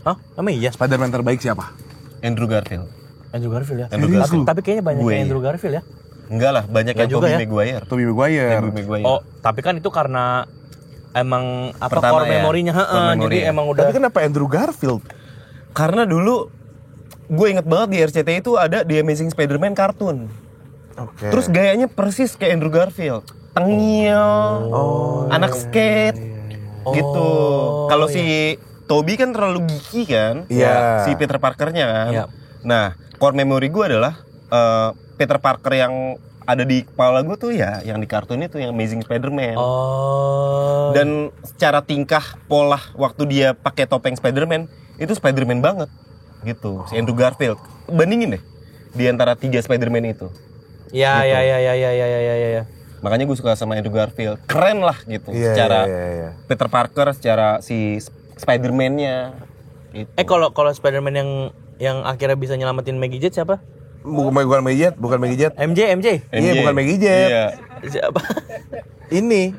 Hah? Emang iya? Spider-Man terbaik siapa? Andrew Garfield. Andrew Garfield ya? Andrew Garfield. Tapi kayaknya banyak Gue. yang Andrew Garfield ya? Enggak lah, banyak Enggak yang juga Tobey ya? Maguire. Tobey Maguire. Tobey Maguire. Oh, tapi kan itu karena emang apa Pertama core ya? memorinya, Core memory jadi ya? emang udah. Tapi kenapa Andrew Garfield? Karena dulu gue inget banget di RCTI itu ada The Amazing Spider-Man kartun. Oke. Terus gayanya persis kayak Andrew Garfield. Tengil, anak skate, gitu. Kalau si Toby kan terlalu geeky kan, Iya. si Peter Parkernya kan. Iya. Nah, core memory gue adalah Peter Parker yang ada di kepala gue tuh ya, yang di kartun itu yang Amazing Spider-Man. Oh. Dan secara tingkah pola waktu dia pakai topeng Spider-Man itu Spider-Man banget, gitu. Si Andrew Garfield. Bandingin deh di antara 3 Spider-Man itu. Ya. Makanya gue suka sama Andrew Garfield. Keren lah gitu. Iya, Secara iya. Peter Parker, secara si Spider-Man-nya. Gitu. Kalau Spider-Man yang akhirnya bisa nyelamatin Maggie Jet siapa? Bukan Maggie Jet. MJ. Iya, bukan Maggie Jet. Iya. Siapa? Ini.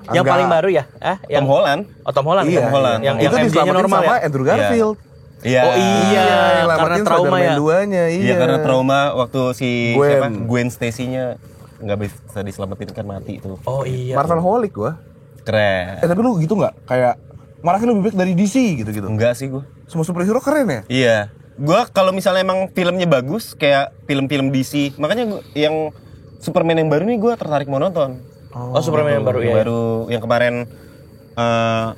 Yang Enggak. paling baru ya? Tom Holland. Oh, Tom Holland. Iya, kan? Tom Holland. Yang itu MJ-nya diselamatin normal sama ya? Andrew Garfield. Iya. Oh iya, yang karena selamatin trauma Spider-Man ya. 2-nya, iya. Iya, karena trauma waktu si Gwen. siapa? Gwen Stacy-nya nggak bisa diselamatin kan mati tuh. Oh iya. Marvel Holic gua. Keren. Tapi lu gitu nggak? Kayak Marvel lebih baik dari DC gitu-gitu. Enggak sih gue. Semua superhero keren ya? Iya. Gua kalau misalnya emang filmnya bagus kayak film-film DC, makanya yang Superman yang baru nih gue tertarik mau nonton. Oh, Superman yang baru ya. Baru yang kemarin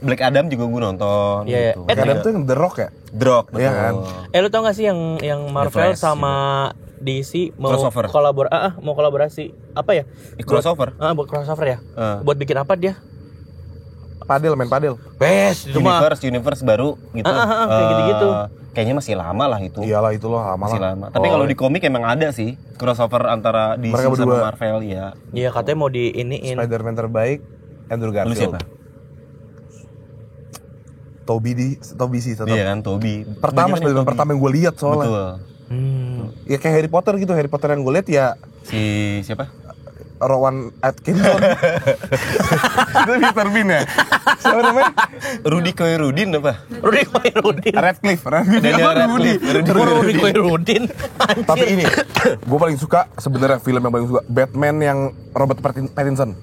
Black Adam juga gue nonton. Iya, iya. gitu. Kadang tuh yang The Rock ya? The Rock, betul. Iya kan? Lu tau gak sih yang Marvel Flash sama DC mau Crossover. mau kolaborasi apa ya? Crossover. Buat crossover ya. Ah. Buat bikin apa dia? Main padel. Wes, itu mah. Universe baru gitu. Kayak gitu-gitu. Kayaknya masih lama lah itu. Iyalah itu loh lama Masih lah. lama. Tapi kalau di komik emang ada sih crossover antara DC Mereka sama berdua. Marvel ya. Iya, katanya mau di iniin. Spider-Man terbaik Andrew Lu Garfield. siapa? Toby sih tetap. Iya kan, Toby. Pertama Banyak Spider-Man Toby. pertama yang gue lihat soalnya. Betul. Ya kayak Harry Potter gitu. Harry Potter yang gue lihat ya Si siapa? Rowan Atkinson. Itu Mr. Bean ya? Siapa namanya? Rudy Koirudin apa? Rudy Koirudin. Radcliffe. Daniel Rudy. Radcliffe. Rudy Koirudin. Tapi ini, gue paling suka sebenarnya film yang paling suka Batman yang Robert Pattinson.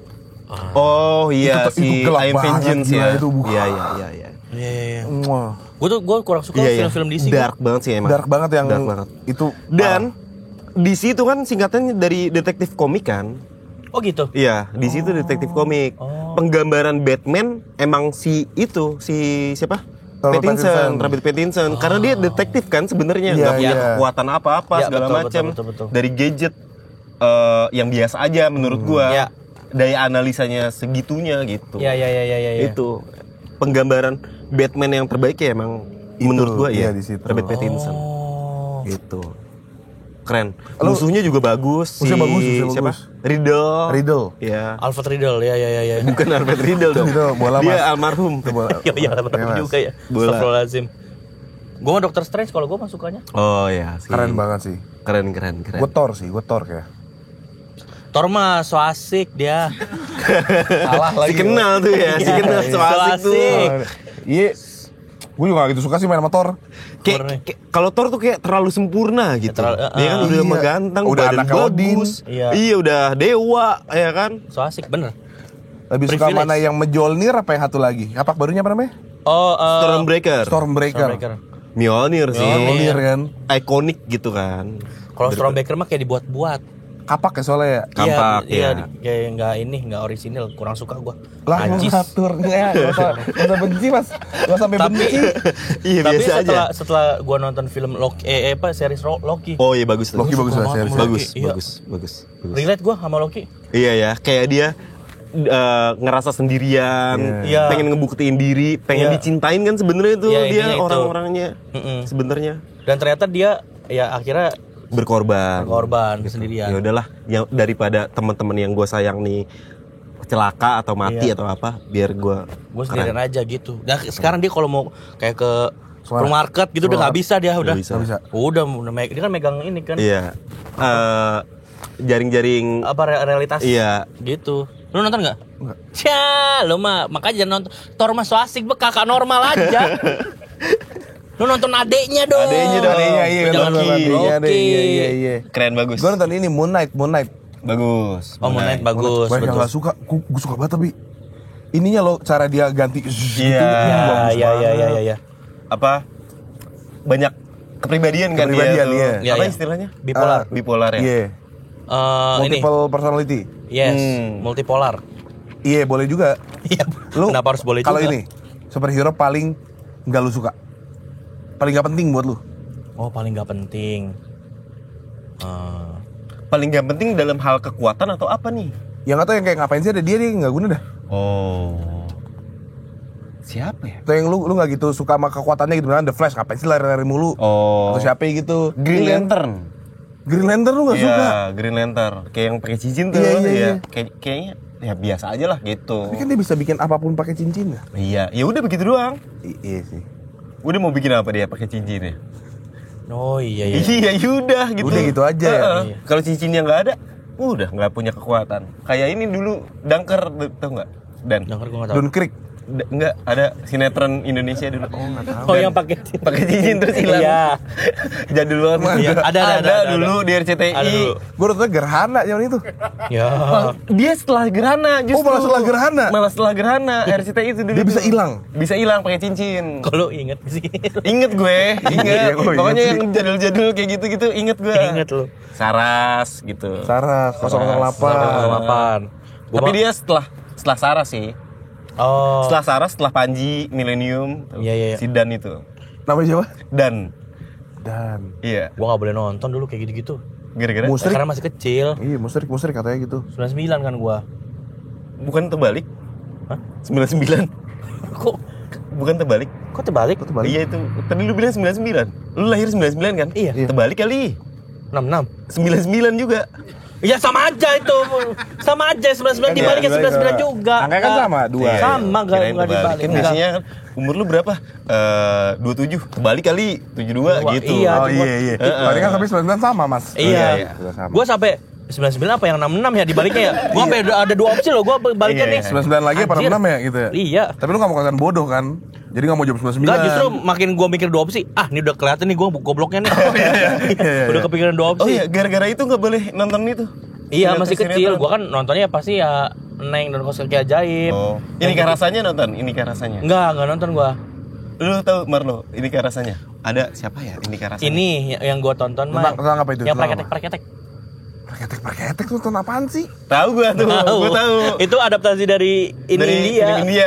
Oh iya, Itu gelap I Am banget, Vengeance gila, ya. itu bukan. Iya. Iya. Wah. Gue kurang suka film-film DC. Dark banget sih emang. Dark banget yang Dark banget. itu. Dan DC itu kan singkatannya dari detektif komik kan. Oh gitu. Iya, DC itu detektif komik. Penggambaran Batman emang si siapa? Robert Pattinson. Karena dia detektif kan sebenarnya, Iya, nggak punya iya. kekuatan apa-apa Iya, segala betul, macam. betul. Dari gadget yang biasa aja menurut gua. Iya. Daya analisanya segitunya gitu. Iya. Itu penggambaran Batman yang terbaik ya emang menurut gua iya, ya di situ. Robert Pattinson. Oh. Gitu. Keren. Musuhnya juga bagus. Musuhnya bagus, siapa? bagus. Riddle. Ya. Alfred Riddle, ya. Bukan Alfred Riddle dong. Itu bola, Dia Mas. almarhum. Iya, benar Mas. juga ya. Bola. Astagfirullahaladzim. Gue mah Doctor Strange kalau gue mah sukanya. Oh ya, sih. Keren banget sih. Keren. Gue Thor kayak. Thor mah so asik dia. Salah Si kenal tuh ya, si kenal so asik tuh. asik. Iya. Gue juga gak gitu suka sih main sama Thor. Kalau Thor tuh kayak terlalu sempurna gitu. Dia kan udah Iya. mah ganteng, Udah badan anaknya Odin. bagus. Iya. Udah dewa, ya kan? So asik bener. Lebih suka Privilege. mana yang Mjolnir apa yang satu lagi? Kapak barunya apa namanya? Oh, Stormbreaker. Stormbreaker. Mjolnir sih. Mjolnir kan. Ikonik gitu kan. Kalau Stormbreaker mah kayak dibuat-buat. Kapak ya soalnya ya. Kampak Iya, ya. kayak nggak orisinil, kurang suka gua. Lah Najis. ngatur nggak usah benci Mas. Gak sampai Tapi benci. Iya tapi biasa aja. setelah gua nonton film Loki series Loki. Oh iya bagus tuh. Loki bagus lah banget series. sama Bagus, Loki, iya. bagus. Relate gua sama Loki. Iya ya, kayak dia ngerasa sendirian, Iya. pengen ngebuktiin diri, pengen Iya. dicintain kan sebenarnya tuh Iya, dia intinya itu. orang-orangnya sebenarnya Dan ternyata dia ya akhirnya berkorban. sendirian. Ya udahlah, yang daripada teman-teman yang gue sayang nih celaka atau mati Iya. atau apa, biar gue Gue sendirian aja gitu. Dan sekarang dia kalau mau kayak ke Suara. supermarket gitu udah nggak bisa dia udah. bisa. Nggak bisa. Udah dia kan megang ini kan. Iya. Jaring-jaring. Apa realitas Iya. gitu. Lu nonton nggak? Enggak. Cia, lu mah makanya jangan nonton. Thor mah so asik, kakak normal aja. Lu nonton adeknya dong. Adeknya dong. Adeknya iya Jangan nonton adeknya, Loki. iya. Keren bagus. Gue nonton ini Moon Knight. Bagus. Oh, Moon Knight bagus. Banyak yang gak suka, gue suka banget tapi ininya loh cara dia ganti gitu, bagus Iya. banget. Apa? Banyak kepribadian kan Kepribadian, dia tuh. iya. Iya, Apa iya. istilahnya? Bipolar. Bipolar ya. Iya, Ini. multiple personality. Yes, multipolar. Iya, boleh juga. Iya. Lu Kenapa harus boleh kalau juga? ini superhero paling gak lu suka, paling gak penting buat lu. Oh, paling nggak penting. Paling gak penting dalam hal kekuatan atau apa nih? Yang atau yang kayak ngapain sih ada dia nggak guna dah. Oh. Siapa ya? Atau yang lu nggak gitu suka sama kekuatannya gitu, misalnya The Flash ngapain sih lari-lari mulu. Oh. Atau siapa gitu. Green Iya kan? Lantern. Green Lantern lu nggak suka. Iya, Green Lantern. Kayak yang pakai cincin tuh. Iya. Kayaknya ya biasa aja lah gitu. Tapi kan dia bisa bikin apapun pakai cincin ya. Iya, ya udah begitu doang. Iya sih. Udah mau bikin apa dia pakai cincinnya? Oh iya. Iya, yaudah gitu. Udah gitu aja ya. Heeh. Kalau cincinnya nggak ada, udah nggak punya kekuatan. Kayak ini dulu Dunker, tau nggak? Dan Dengar gua nggak tahu. Dunkirk. nggak ada sinetron Indonesia dulu. Oh nggak tahu. Oh yang pakai Cincin terus hilang. Iya. Jadul banget. Iya, ada dulu di RCTI. Ada dulu. Gue nontonnya Gerhana zaman itu. Ya. Dia setelah gerhana justru. Oh, malah setelah gerhana? Malah setelah gerhana RCTI itu dulu. Dia bisa hilang? Bisa hilang pakai cincin. Kalau inget sih. Inget gue, Iya, inget. gue inget Pokoknya sih. yang jadul-jadul kayak gitu-gitu inget gue. Inget lu. Saras gitu. Saras 008. 8. Tapi dia setelah Saras sih. Oh. Setelah Saras, setelah Panji, Millennium, Iya. si Dan itu. Namanya siapa? Dan Dan. iya, Gua nggak boleh nonton dulu kayak gitu-gitu. gara-gara Musrik. Karena masih kecil. Iya, musrik katanya gitu. 99 kan gua. bukan terbalik. Hah? 99. Kok Bukan terbalik. kok terbalik? Terbalik. Iya itu. Tadi lu bilang 99. Lu lahir 99 kan? Iya. Terbalik kali. 66. 99 juga. Ya sama aja itu. Sama aja 99 dibalik ke 99 juga. Angka kan sama, 2. Iya, Sama, nggak kirain terbalik. dibalik. Kan biasanya kan umur lu berapa? 27. Terbalik kali 72 Dua, gitu. iya. Oh iya. Tadi kan sampai 99 sama, Mas. Iya. Udah sama. Gua sampai 99 apa yang 66 ya dibaliknya ya? Gua sampai ada dua opsi loh, gua baliknya Iya. nih. 99 lagi apa Anjir. 66 ya gitu ya? Iya. Tapi lu gak mau kelihatan bodoh kan? Jadi gak mau jawab 99. Enggak, justru makin gua mikir dua opsi. Ah, ini udah kelihatan nih gua gobloknya nih. Udah kepikiran dua opsi. Oh iya, gara-gara itu nggak boleh nonton itu. Iya, Sinetron- masih kecil. sinetron. Gua kan nontonnya pasti ya Neng dan Kos Kaki Ajaib. Oh, ini kan rasanya nonton, ini kan rasanya. Enggak nonton gua. Lu tahu Marlo, ini kayak rasanya. Ada siapa ya ini kayak rasanya? Ini yang gue tonton mah. Tentang apa itu? Yang Tentang apa? praketek. Perketek tuh nonton apaan sih? Tahu gua tuh, gua tahu. Itu adaptasi dari Dari India.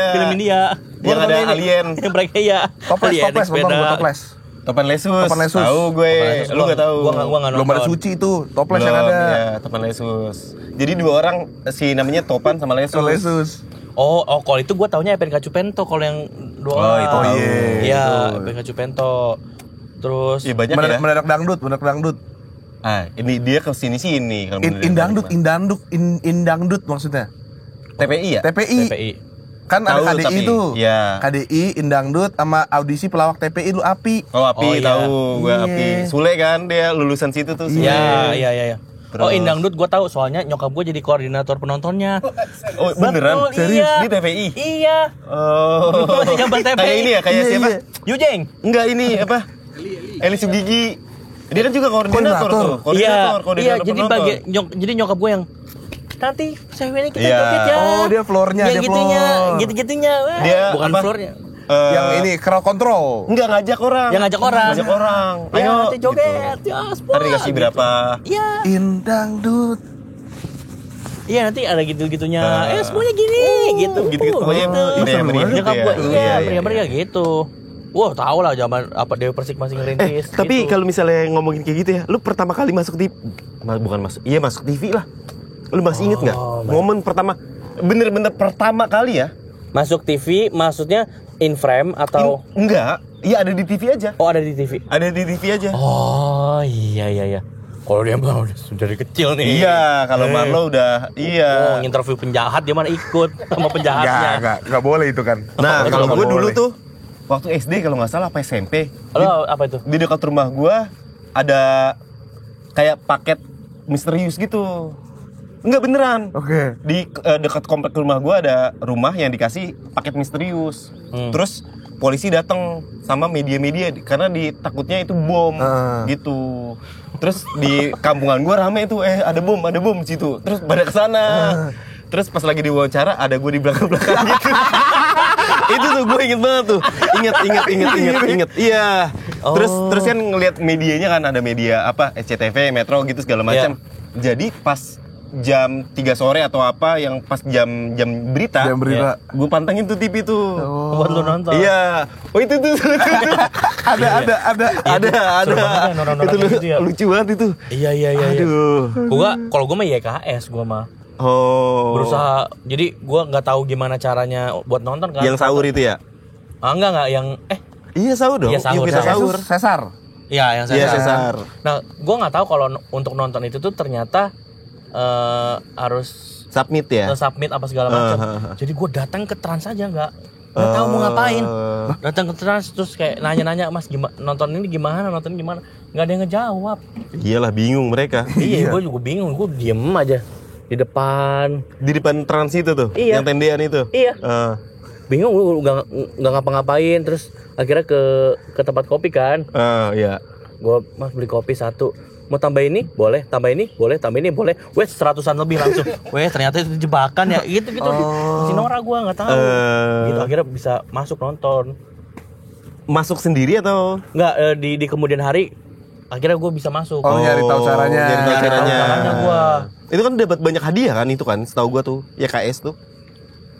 film India. Yang ada alien. Yang prakeya. Toples, nonton gua Toples. Topan Lesus. Topan Lesus. Tahu gue. Lu enggak tahu. Gua enggak Belum ada suci itu, Toples yang Belum, ada. ya, Topan Lesus. Jadi dua orang si namanya Topan sama Lesus. Lesus. Oh, kalau itu gue taunya Epen Kacupento kalau yang dua Oh, orang. itu tahu. Iya, Itu. Epen Kacupento. Terus Iya banyak ya. Mendadak dangdut. Ah, ini dia ke sini kalau menurut Indangdut maksudnya. TPI ya? TPI. TPI. Kan Tahu, ada KDI tapi, tuh. ya. KDI, Indangdut sama audisi pelawak TPI lu Api. Oh, Api Oh, iya. tahu, gue Iya. Api. Sule kan dia lulusan situ tuh. Sule. Iya. Terus. Oh, Indangdut gue tahu soalnya nyokap gue jadi koordinator penontonnya. Oh, beneran? Betul, iya. Di TPI? Iya. Oh. Masih zaman TPI. Kayak ini ya, kayak Iya, siapa? iya. Yujeng. Enggak ini apa? Eli Sugigi. Dia kan juga koordinator tuh. Iya. Koordinator Jadi penonton. jadi nyokap gue yang nanti ini kita Iya. joget ya. Oh, dia floornya, Yang dia gitunya, floor. gitu-gitunya. Wah, Dia bukan apa? floornya. Yang ini crowd control. Enggak ngajak orang. Yang ngajak orang. Ngajak orang. Ya, Ayo. nanti joget. gitu. Ya, Ntar dikasih berapa? Iya. Indangdut. Iya nanti ada gitu-gitunya. Semuanya gini, gitu. Gitu-gitu. Pokoknya meriah-meriah gitu Nyokap ya. gue, Iya, iya, iya, meriah gitu. Wah, tau lah zaman apa Dewi Persik masih ngerintis. Tapi gitu. kalau misalnya ngomongin kayak gitu ya, lu pertama kali masuk TV, bukan masuk, iya masuk TV lah. Lu masih inget nggak momen pertama, bener-bener pertama kali ya? masuk TV, maksudnya in frame atau Enggak, iya ada di TV aja. oh ada di TV. Ada di TV aja. Oh iya. Kalau dia mah udah dari kecil nih. Iya, kalau Marlo udah, iya. Oh, nginterview penjahat dia mana ikut sama penjahatnya. Enggak boleh itu kan. Nah, Oh, kalau nggak gue dulu boleh. tuh, waktu SD kalau nggak salah apa SMP, Lo apa itu? di dekat rumah gue ada kayak paket misterius gitu. Enggak beneran. Oke. Di dekat komplek rumah gua ada rumah yang dikasih paket misterius. Terus polisi datang sama media-media karena ditakutnya itu bom gitu. Terus di kampungan gua rame itu ada bom di situ. Terus pada kesana. Terus pas lagi diwawancara ada gua di belakang-belakang gitu. Itu tuh gue inget banget tuh. Inget. Iya. Terus kan ngelihat medianya kan ada media apa SCTV, Metro gitu segala macam. Jadi pas jam 3 sore atau apa yang pas jam berita, Jam berita. gue pantengin tuh TV tuh. Buat lu nonton. Iya. Oh itu tuh. Ada. Seru banget ya, nonton-nonton Itu gitu ya. lucu banget itu. Iya. Aduh. Kalau gua mah YKS gua mah. Oh. Berusaha. Jadi gua nggak tahu gimana caranya buat nonton kan. Yang sahur itu ya? Enggak yang Iya sahur dong. Iya, sahur, Yuk kita sahur. sahur. Sesar. Iya, yang Iya, saya. sesar. Nah, gua nggak tahu kalau untuk nonton itu tuh ternyata harus Submit ya. submit apa segala macam. Jadi gue datang ke Trans aja nggak tahu mau ngapain. Datang ke Trans terus kayak nanya-nanya, Mas gimana nonton ini gimana, nggak ada yang ngejawab. Iyalah bingung mereka. Iya, gue juga bingung, gue diem aja di depan. Di depan Trans itu tuh, Iya. yang tendean itu. Iya. Bingung, gue nggak ngapa-ngapain. Terus akhirnya ke tempat kopi kan. Iya. Gue Mas beli kopi 1. Mau tambah ini? Boleh. Tambah ini? Boleh. Tambah ini? Boleh. Wes 100-an lebih langsung. Wes ternyata itu jebakan ya. Gitu. Si Nora gue nggak tahu. Gitu akhirnya bisa masuk nonton. Masuk sendiri atau? Nggak di kemudian hari akhirnya gue bisa masuk. Oh, nyari tahu caranya. Nyari tahu Nyari tahu caranya. caranya gua. Itu kan dapat banyak hadiah kan itu kan, setahu gua tuh. Ya KS tuh.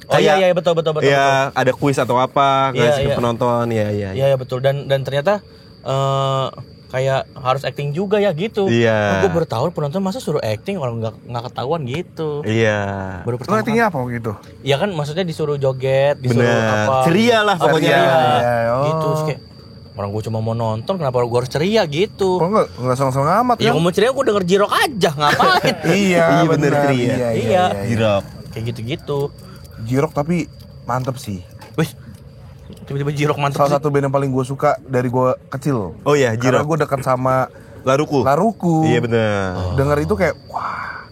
Oh iya betul. Ya, ada kuis atau apa, ngasih ke Iya. penonton. Iya betul dan ternyata kayak harus acting juga ya gitu. Iya. Gue baru tahu penonton masa suruh acting kalau nggak ketahuan gitu. Iya. Baru Lo pertama. actingnya apa gitu? Ya kan maksudnya disuruh joget, disuruh Bener. apa? Ceria lah pokoknya. Ceria. Iya, oh. Gitu terus kayak orang gue cuma mau nonton, kenapa gue harus ceria gitu? Kok enggak sama-sama amat Ya kan? gue mau ceria gue denger jirok aja, ngapain? Iya, bener, benar. ceria. Iya. Jirok. Kayak gitu-gitu. Jirok tapi mantep sih. Wih, tiba-tiba jirok mantep Salah sih. satu band yang paling gue suka dari gue kecil. Oh iya, Karena Jirok. gue dekat sama Laruku. Laruku. Iya benar. Denger itu kayak wah.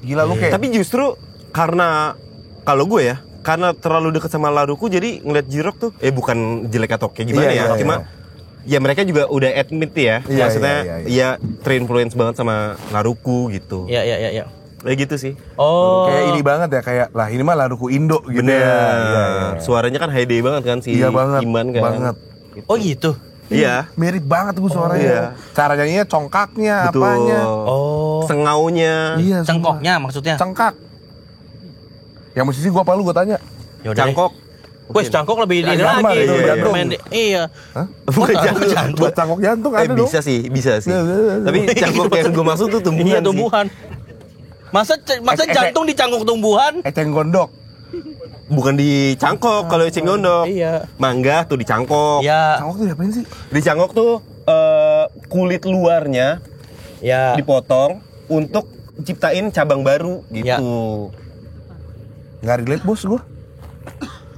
Gila lu kayak. Tapi justru karena kalau gue ya, karena terlalu dekat sama Laruku jadi ngeliat Jirok tuh bukan jelek atau kayak gimana Iya, ya. iya, Cuma ya mereka juga udah admit ya. Iya, Maksudnya iya. ya terinfluence banget sama Laruku gitu. Iya. Kayak gitu sih. Oh. kayak ini banget ya, kayak lah ini mah Laruku Indo gitu Bener. ya. Iya. Suaranya kan high day banget kan si Iya banget. Iman kan. Banget. gitu. Oh gitu. Iya. Mirip banget gue suaranya. Iya. Cara nyanyinya, congkaknya, Betul. apanya. Oh. Sengaunya. Iya, sumpah. Cengkoknya maksudnya. Cengkak. Yang musisi gue apa lu gue tanya. Yaudah deh. Cangkok. Wes cangkok lebih ini Gambar lagi. itu, jantung. Iya. Hah? Bukan jantung. Buat cangkok jantung ada dong. Bisa sih. Iya. Tapi cangkok yang gue maksud tuh tumbuhan Iya sih. tumbuhan. Masa jantung di cangkok tumbuhan? Eceng gondok. Bukan di cangkok kalau eceng gondok. Iya. Mangga tuh di cangkok. Iya. Cangkok tuh diapain sih? Di cangkok tuh kulit luarnya Ya. dipotong untuk ciptain cabang baru gitu. Ya. Nggak relate bos gue.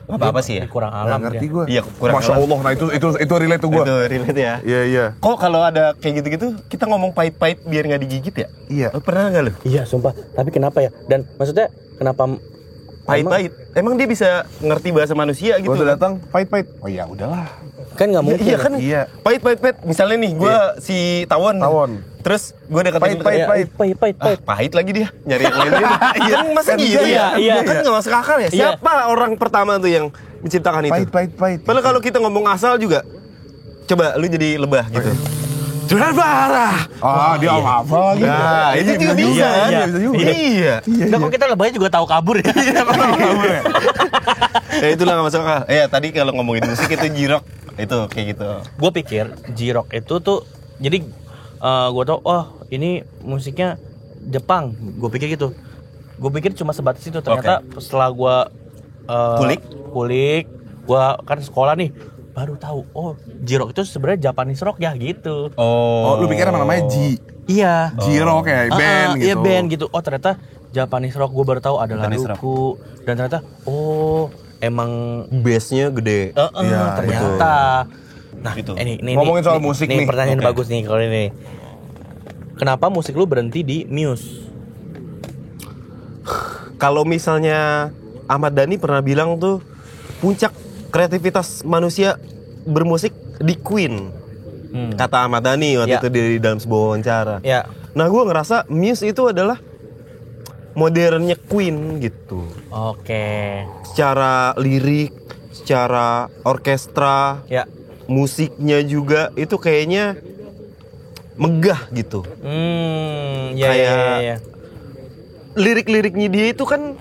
Apa sih ya? Kurang Nggak alam ngerti dia. gue. Iya, kurang Masya alam. Allah, nah itu relate tuh gue. Itu relate ya. Iya, iya. Kok kalau ada kayak gitu-gitu kita ngomong pahit-pahit biar nggak digigit ya? Iya. Lo pernah nggak lo? Iya sumpah. Tapi kenapa ya? Dan maksudnya kenapa Pahit-pahit. Emang dia bisa ngerti bahasa manusia gitu? Gue datang, pahit-pahit. Oh ya udahlah. Kan nggak mungkin. Iya kan? Iya. Pahit. Misalnya nih, gue si Tawon. Terus gue deketin Pahit. Pahit. pahit lagi dia nyari yang lain lagi. Kan masa Kan gitu iya, ya? iya. Kan nggak masuk akal ya? Iya. Siapa orang pertama tuh yang menciptakan itu? Pahit. Padahal kalau kita ngomong asal juga, coba lu jadi lebah gitu. Sudah parah. Ah, dia apa lagi? Nah, itu juga bisa. Iya, bisa juga. Iya. Nggak, kok kita lebahnya juga tahu kabur ya. Ya itulah nggak masuk akal. Ya tadi kalau ngomongin musik itu J-Rock itu kayak gitu. Gue pikir J-Rock itu tuh jadi gue tau ini musiknya Jepang. Gue pikir gitu. Gue pikir cuma sebatas itu. Ternyata setelah gue kulik, gue kan sekolah nih baru tahu J-Rock itu sebenarnya Japanese rock ya gitu. Oh, lu pikir namanya G? Iya. J-Rock ya, band gitu. Iya band gitu. Oh ternyata Japanese rock gue baru tahu adalah Japanese rock. Ruku. Dan ternyata emang Bass-nya gede. Iya, ternyata. Nah, Gitu. ini Ngomongin soal musik nih. pertanyaan Oke. bagus nih kalau ini. Kenapa musik lu berhenti di Muse? Kalau misalnya Ahmad Dhani pernah bilang tuh puncak kreativitas manusia bermusik di Queen. Kata Ahmad Dhani waktu Ya. itu di dalam sebuah wawancara. Ya. Nah, gue ngerasa Muse itu adalah modernnya Queen gitu. Oke. Secara lirik, secara orkestra, Ya. musiknya juga itu kayaknya megah gitu. Ya. Lirik-liriknya dia itu kan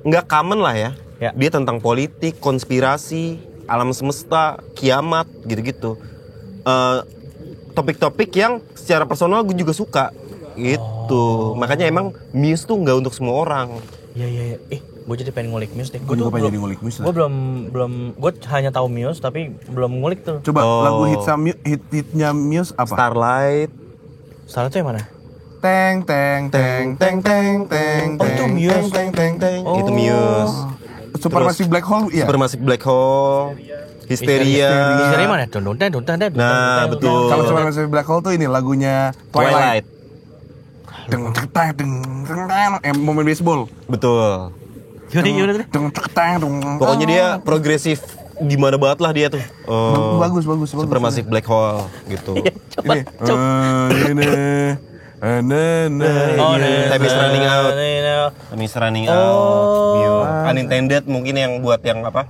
nggak common lah ya. Ya. Dia tentang politik, konspirasi, alam semesta, kiamat gitu-gitu. Topik-topik yang secara personal gue juga suka gitu. Makanya emang Muse tuh nggak untuk semua orang. Ya. Gue jadi pengen ngulik Muse deh. Gue juga pengen jadi ngulik Muse. Gue belum gue hanya tahu Muse tapi belum ngulik tuh. Coba lagu hitnya Muse apa? Starlight. Salah tuh yang mana? Teng. Oh, itu Muse. Teng. Itu Muse. Supermassive Black Hole, iya. Supermassive Black Hole, Hysteria. Hysteria mana? Nah, betul. Kalau Supermassive Black Hole tuh ini lagunya Twilight. Twilight. Momen baseball. Betul. Gimana? Pokoknya dia progresif gimana banget lah dia tuh. Bagus. Supermassive Black Hole gitu. Ini. Time is running out. Time is running out. Muse. Unintended mungkin yang buat yang apa?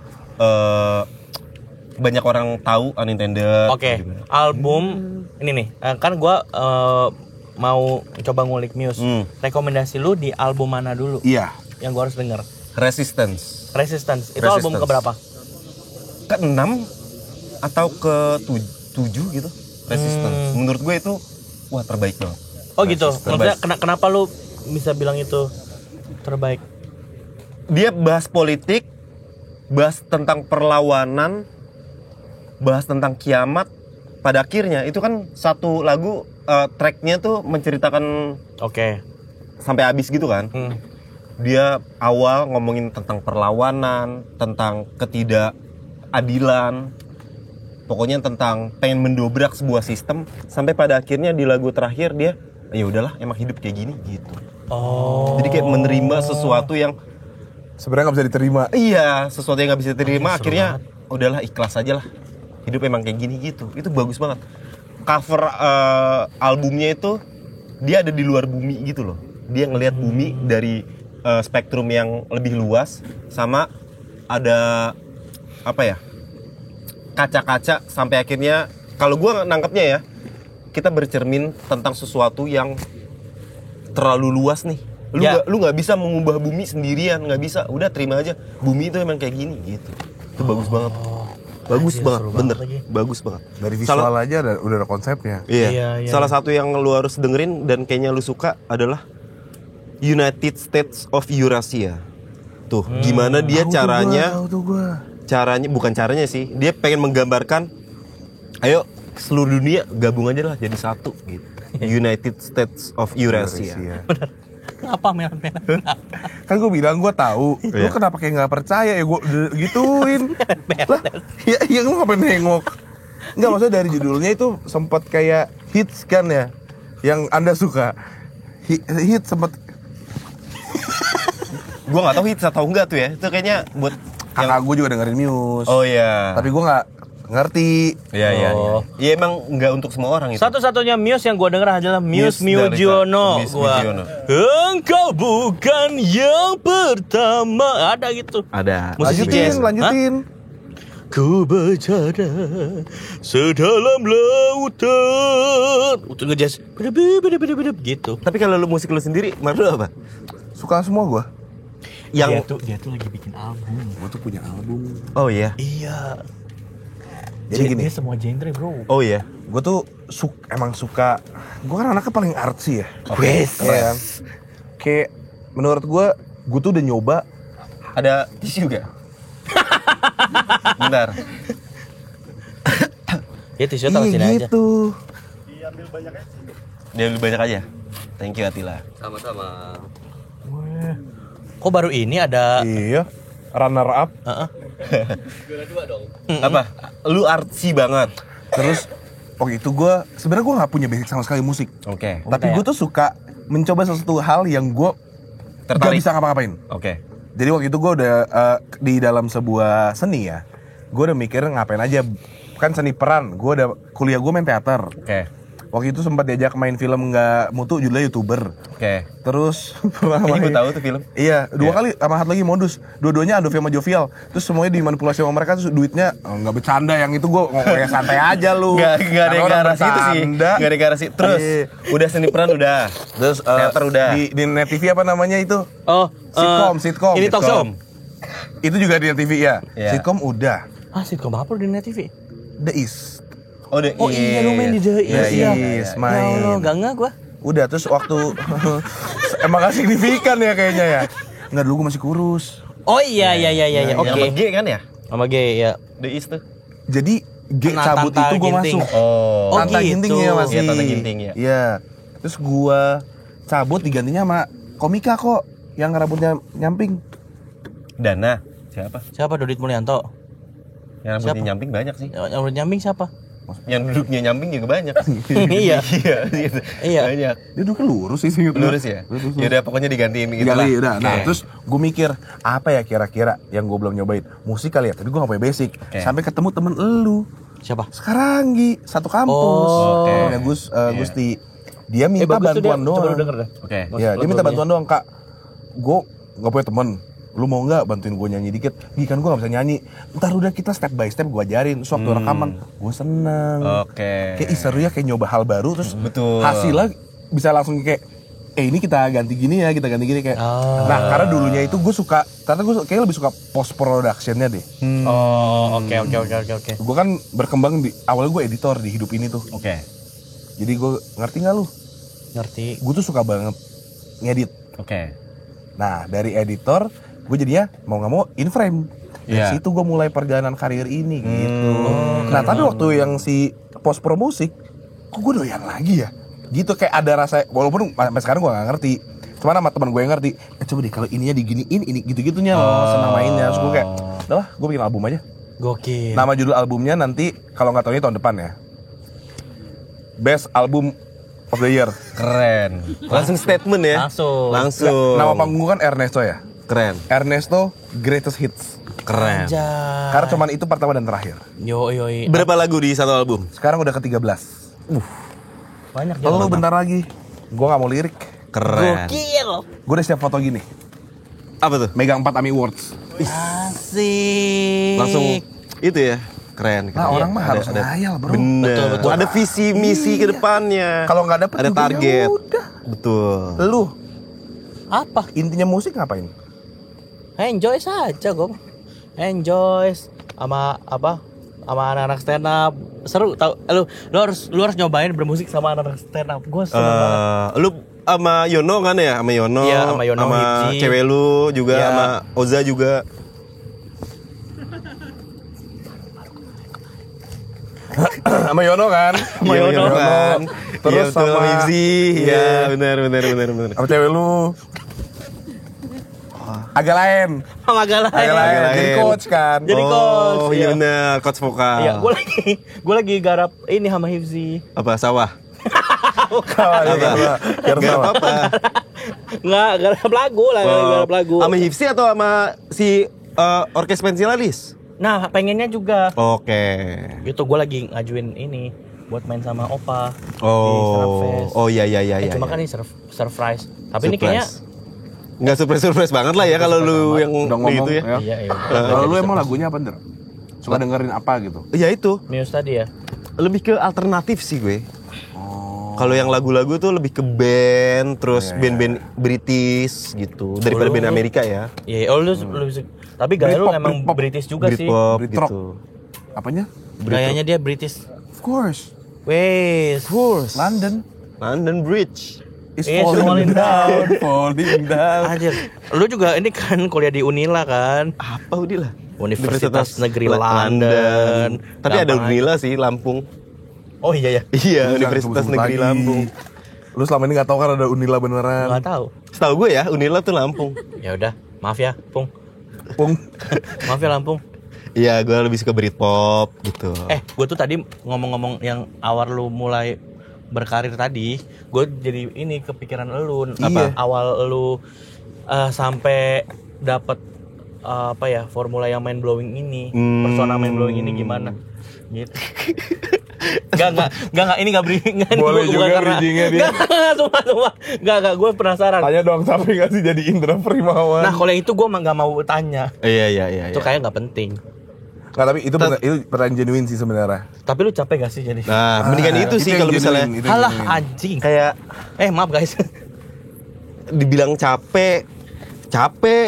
Banyak orang tahu Unintended. Oke, album ini nih, kan gue mau coba ngulik Muse. Rekomendasi lu di album mana dulu? Iya. Yang gue harus denger. Resistance. Resistance. Itu Resistance. album keberapa? Ke-6 atau ke-7 gitu. Resistance. Menurut gue itu wah terbaik banget. Oh gitu. Terbaik. Maksudnya kenapa lu bisa bilang itu terbaik? Dia bahas politik, bahas tentang perlawanan, bahas tentang kiamat. Pada akhirnya itu kan satu lagu tracknya tuh menceritakan Oke. sampai habis gitu kan. Dia awal ngomongin tentang perlawanan, tentang ketidakadilan, pokoknya tentang pengen mendobrak sebuah sistem, sampai pada akhirnya di lagu terakhir dia ya udahlah emang hidup kayak gini gitu. Oh. Jadi kayak menerima sesuatu yang Sebenarnya nggak bisa diterima. iya, sesuatu yang nggak bisa diterima, akhirnya udahlah ikhlas aja lah. Hidup emang kayak gini gitu. Itu bagus banget. Cover albumnya itu dia ada di luar bumi gitu loh. Dia ngelihat bumi dari spektrum yang lebih luas, sama ada apa ya? kaca-kaca sampai akhirnya kalau gue nangkepnya ya, kita bercermin tentang sesuatu yang terlalu luas nih. Lu nggak bisa mengubah bumi sendirian, nggak bisa. Udah terima aja, bumi itu emang kayak gini gitu. Itu bagus banget. Bagus banget, bener. Bagus banget. Dari visual aja udah ada konsepnya. Iya. Salah satu yang lu harus dengerin dan kayaknya lu suka adalah United States of Eurasia. Tuh, gimana dia caranya? Caranya bukan caranya sih. Dia pengen menggambarkan, ayo seluruh dunia gabung aja lah jadi satu gitu. United States of Eurasia. Apa merah-merah? Kan gue bilang gue tahu. Lu kenapa kayak nggak percaya ya gue gituin? Lah, ya lu ngapain nengok? Enggak, maksudnya dari judulnya itu sempat kayak hits kan ya, yang Anda suka. Hits sempat. Gue nggak tahu hits atau enggak tuh ya. Itu kayaknya buat Kakak gue juga dengerin Muse. Oh iya. Tapi gue nggak ngerti. Iya. Ya emang nggak untuk semua orang itu. Satu-satunya Muse yang gue denger adalah Muse Mujiono. Muse Mujiono. Engkau bukan yang pertama. Ada gitu. Ada. Musisi jazz. Lanjutin. Ku bercanda sedalam lautan. Untuk ngejazz bedep gitu. Tapi kalau lu musik lu sendiri, menurut lu apa? Suka semua gue. Yang Dia tuh lagi bikin album. Gue tuh punya album. Oh iya. Iya. Jadi gini. Dia semua genre, bro. Oh iya. Gue tuh emang suka. Gue kan anaknya paling artsy ya. Wes. Iya kan? Kayak menurut gue tuh udah nyoba. Ada tisu gak? Bentar. Ya tisu taruh sini aja. Gitu. Dia lebih banyak aja. Thank you Atila. Sama-sama. Kok baru ini ada? Iya. Runner up. Apa? Lu artsy banget. Terus waktu itu gue sebenarnya gue nggak punya basic sama sekali musik. Oke. Tapi gue tuh suka mencoba sesuatu hal yang gue gak Tertarik. bisa ngapa-ngapain. Oke. Jadi waktu itu gue udah di dalam sebuah seni ya. Gue udah mikir ngapain aja. Kan seni peran. Gue udah kuliah gue main teater. Oke. Waktu itu sempat diajak main film nggak mutu judulnya YouTuber. Oke. Terus pernah Ini gue main. tahu tuh film. Iya, dua kali sama satu lagi Modus. Dua-duanya Andovi sama Jovial. Terus semuanya dimanipulasi sama mereka, terus duitnya nggak bercanda. Yang itu gue kayak santai aja lu. Gak ada yang ke arah situ sih. Gak ada yang ke arah situ. Terus Iya. udah seni peran udah. Terus Teater udah. Di Net TV apa namanya itu? Oh, Sitkom. Ini talk show. Itu juga di Net TV ya. Iya. Sitkom udah. Ah, sitkom apa di Net TV? The East. Oh, Iya, lu main di The East The ya. East, Ya main. Allah, gak nggak gua. Udah, terus waktu emang gak signifikan ya kayaknya ya. Enggak, dulu gue masih kurus. Oh iya. Oke. Sama G kan ya? Sama G ya. The East tuh. Jadi G Kena cabut Tanta itu gue Ginting. masuk. Oh. Tanta gitu. Ginting ya masih. Iya, Tanta Ginting ya. Iya. Terus gue cabut digantinya sama komika kok yang rambutnya nyamping. Dana. Siapa? Siapa Dodit Mulyanto? Yang Siapa? rambutnya nyamping banyak sih. Yang rambut nyamping siapa? Yang duduknya nyamping juga banyak. Iya. Iya, gitu. Iya. Banyak. Dia dulu kan lurus sih seinget gue. Lurus ya? Lurus. Ya udah pokoknya digantiin gitu lah. Kali udah. Nah, Oke. terus gue mikir apa ya kira-kira yang gue belum nyobain. Musik kali ya, tapi gue gak punya basic. Oke. Sampai ketemu temen elu. Siapa? Sekarang satu kampus. Oh. Oke. Namanya Gusti. Dia minta bagus tuh bantuan dia. doang. Coba lu denger dah. Oke. Ya, dia minta bantuan doang, Kak. Gue gak punya temen. Lu mau nggak bantuin gue nyanyi dikit? Gi, kan gue gak bisa nyanyi. Ntar udah kita step by step gue ajarin. Terus waktu rekaman, gue seneng. Oke. Kayak seru ya, kayak nyoba hal baru. Terus Betul. hasilnya bisa langsung kayak ini kita ganti gini ya, kita ganti gini kayak. Nah, karena dulunya itu gue suka, karena gue kayak lebih suka post productionnya deh. Oh, oke. Gue kan berkembang awalnya gue editor di hidup ini tuh. Oke. Jadi gue ngerti nggak lu? Ngerti. Gue tuh suka banget ngedit. Oke. Nah, dari editor gue jadinya mau nggak mau in frame. Dari Iya. situ gue mulai perjalanan karir ini gitu. Nah, tapi waktu yang si post pro musik, kok gue doyan lagi ya? Gitu kayak ada rasa, walaupun sampai sekarang gue nggak ngerti. Cuman sama teman gue yang ngerti. Coba deh kalau ininya diginiin, ini gitu-gitunya loh, senang mainnya. Terus gue kayak, udah lah, gue bikin album aja. Gokil. Nama judul albumnya nanti kalau nggak tahu ini tahun depan ya. Best Album of the Year. Keren. Langsung statement ya. Langsung. Langsung. Nama panggung kan Ernesto ya. Keren. Ernesto Greatest Hits. Keren. Anjay. Karena cuman itu pertama dan terakhir. Yoi. Berapa lagu di satu album? Sekarang udah ke-13. Banyak Lu bentar lagi. Gue gak mau lirik. Keren. Gokil. Gue udah siap foto gini. Apa tuh? Megang 4 AMI Awards. Asik. Langsung itu ya. Keren. Nah, orang mah harus ada ngayal, bro. Bener. Betul. Ada visi misi ke depannya. Kalau nggak dapet ada juga, target. ya udah. Betul. Lu Apa? intinya musik ngapain? Enjoy saja gue. Enjoy sama apa? Sama anak-anak stand up. Seru tau. Lu harus nyobain bermusik sama anak-anak stand up. Gue seneng banget. Lu sama Yono kan ya? Sama Yono. Iya, sama Yono, sama Hipzi. cewek lu juga, Iya. sama Oza juga. Sama Yono kan? Sama Yono kan. Terus Iya, betul, sama Hipzi. Iya, benar. Sama cewek lu. Agak lain. Sama Galah. Agak lain. lain. Jadi coach kan. Jadi coach, Oh, iya. iya benar, coach vokal. Iya, gue lagi garap ini sama Hifzi. Apa sawah? Biar Gak salah. apa-apa. Nggak, garap lagu lah, garap lagu. Sama Hipsi atau sama si Orkes Pensilalis? Nah, pengennya juga. Oke. Gitu, gue lagi ngajuin ini buat main sama Opa di Starfest. Oh iya. Cuma kan ini surprise. Tapi ini kayaknya nggak surprise banget lah ya kalau lu yang Udah ngomong, gitu ya. ya. iya. Kalau lu emang lagunya apa, Nder? Suka dengerin apa gitu? Iya itu. Muse tadi ya. Lebih ke alternatif sih gue. Oh. Kalau yang lagu-lagu tuh lebih ke band, terus band-band British gitu, daripada band Amerika ya. Iya, lu tapi gaya lu Britpop, emang Britpop. British juga sih. Britpop Britrock. gitu. Apanya? Gayanya dia British. Of course. Wes. London London Bridge. is It's falling falling down, falling down. Anjir. Lu juga ini kan kuliah di Unila kan? Apa Udila? Universitas Negeri London. Tapi ada Gampang Unila sih Lampung. Oh iya ya. Iya, Lu jangan Universitas sebut-sebut Negeri lagi. Lampung. Lu selama ini gak tahu kan ada Unila beneran. Enggak tahu. Setahu gue ya, Unila tuh Lampung. Ya udah, maaf ya, Pung. Pung. Maaf ya Lampung. Iya, gue lebih suka Britpop gitu. Gue tuh tadi ngomong-ngomong yang awal lu mulai berkarir tadi, gue jadi ini kepikiran lu. Iya. Awal lu sampai dapat apa ya, formula yang mind blowing ini, persona mind blowing ini gimana? Gitu. Enggak, ini enggak beri. Boleh juga bridging-nya dia. Enggak, gue penasaran. Tanya dong, tapi gak sih jadi Indra Primawan? Nah, kalau yang itu gue mah nggak mau tanya. Iya. Itu kayak nggak penting. Nggak, tapi itu pertanyaan genuine sih sebenarnya. Tapi lu capek gak sih jadi? Nah, mendingan itu itu sih yang kalau misalnya genuine, itu yang Halah genuine. anjing. kayak Maaf guys. dibilang capek,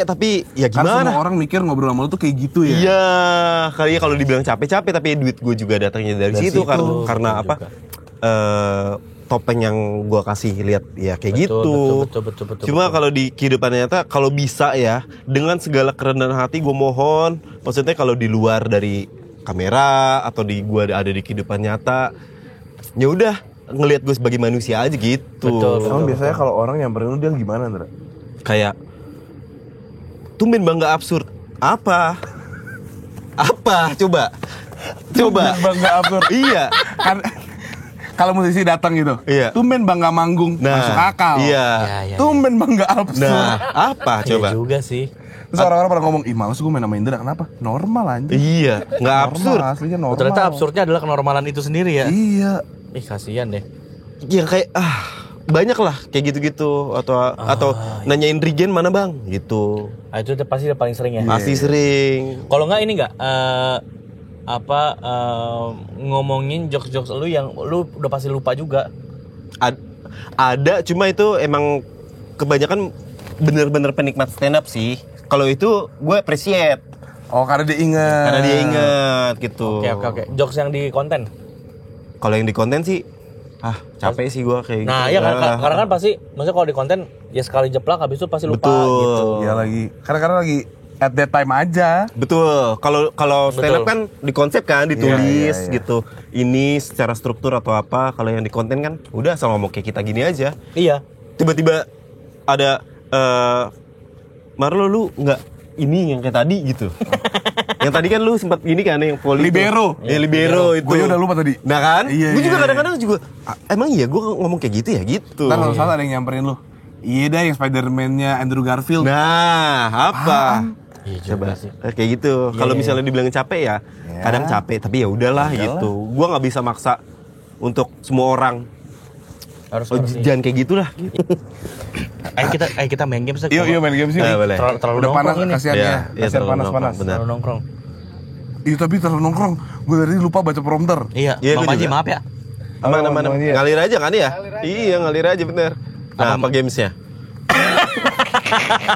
tapi ya Kan gimana? semua orang mikir ngobrol sama lu tuh kayak gitu ya. Iya, kali ya kalau dibilang capek tapi duit gue juga datangnya dari situ situ. karena apa? Topeng yang gue kasih lihat ya kayak gitu. Betul. Cuma kalau di kehidupan nyata kalau bisa ya dengan segala kerendahan hati gue mohon, maksudnya kalau di luar dari kamera atau di gue ada di kehidupan nyata, ya udah ngelihat gue sebagai manusia aja gitu. Betul. Emang biasanya kalau orang nyamperin lu dia gimana, Ndra? Kayak tumben bangga absurd. Apa? Coba. Bangga absurd. Iya. Kan kalau musisi datang gitu. Iya. Tumben bangga manggung, masuk akal. Iya. Ya. Tumben bangga absurd. Nah, apa coba? Iya juga sih. Terus orang-orang pada ngomong, ih males gue main sama Indra, kenapa? Normal anjing. Iya, nggak absurd. Normal, aslinya normal. Ternyata absurdnya adalah kenormalan itu sendiri ya. Iya. Ih kasihan deh. Yang kayak banyak lah kayak gitu-gitu atau nanyain Regen mana bang gitu. Itu pasti udah paling sering ya. Pasti sering. Kalau nggak ini nggak ngomongin jokes lu yang lu udah pasti lupa juga. Ada, cuma itu emang kebanyakan bener-bener penikmat stand up sih. Kalau itu gue appreciate Oh, karena dia ingat. karena dia ingat gitu. Oke. Jokes yang di konten. Kalau yang di konten sih capek sih gue kayak Nah, gitu. iya kan, karena kan pasti maksudnya kalau di konten ya sekali jeplak habis itu pasti lupa Betul. gitu. Iya lagi. Karena lagi at that time aja. Betul. Kalau stand up Betul. kan di konsep kan ditulis Iya. gitu. Ini secara struktur atau apa. Kalau yang di konten kan udah asal ngomong kayak kita gini aja. Iya. Tiba-tiba ada Marlo lu nggak ini yang kayak tadi gitu. Yang tadi kan lu sempat gini kan yang poli Libero. Ya libero itu. Gue udah lupa tadi. Nah kan? Iya, Gue juga iya, kadang-kadang juga emang iya gue ngomong kayak gitu ya gitu. Ntar kalau salah ada yang nyamperin lu. Iya dah yang Spider-Man-nya Andrew Garfield. Nah, apa? Iya Coba juga sih. kayak gitu. Kalau iya. misalnya dibilang capek ya, kadang capek tapi ya udahlah gitu. Gua nggak bisa maksa untuk semua orang. Harus Jangan kayak gitulah. Ayo kita main game sih. Yuk main game sih. Boleh. Terlalu Udah panas nongkrong ini. kasihan ya. Iya, Kasihan terlalu panas-panas. nongkrong, benar. Terlalu nongkrong. Iya tapi terlalu nongkrong. Gue tadi lupa baca prompter. Iya, Iya, Bang gua Panji juga. maaf ya. Aman. Iya. Ngalir aja kan ya? Iya, ngalir aja bener. Nah, apa gamesnya?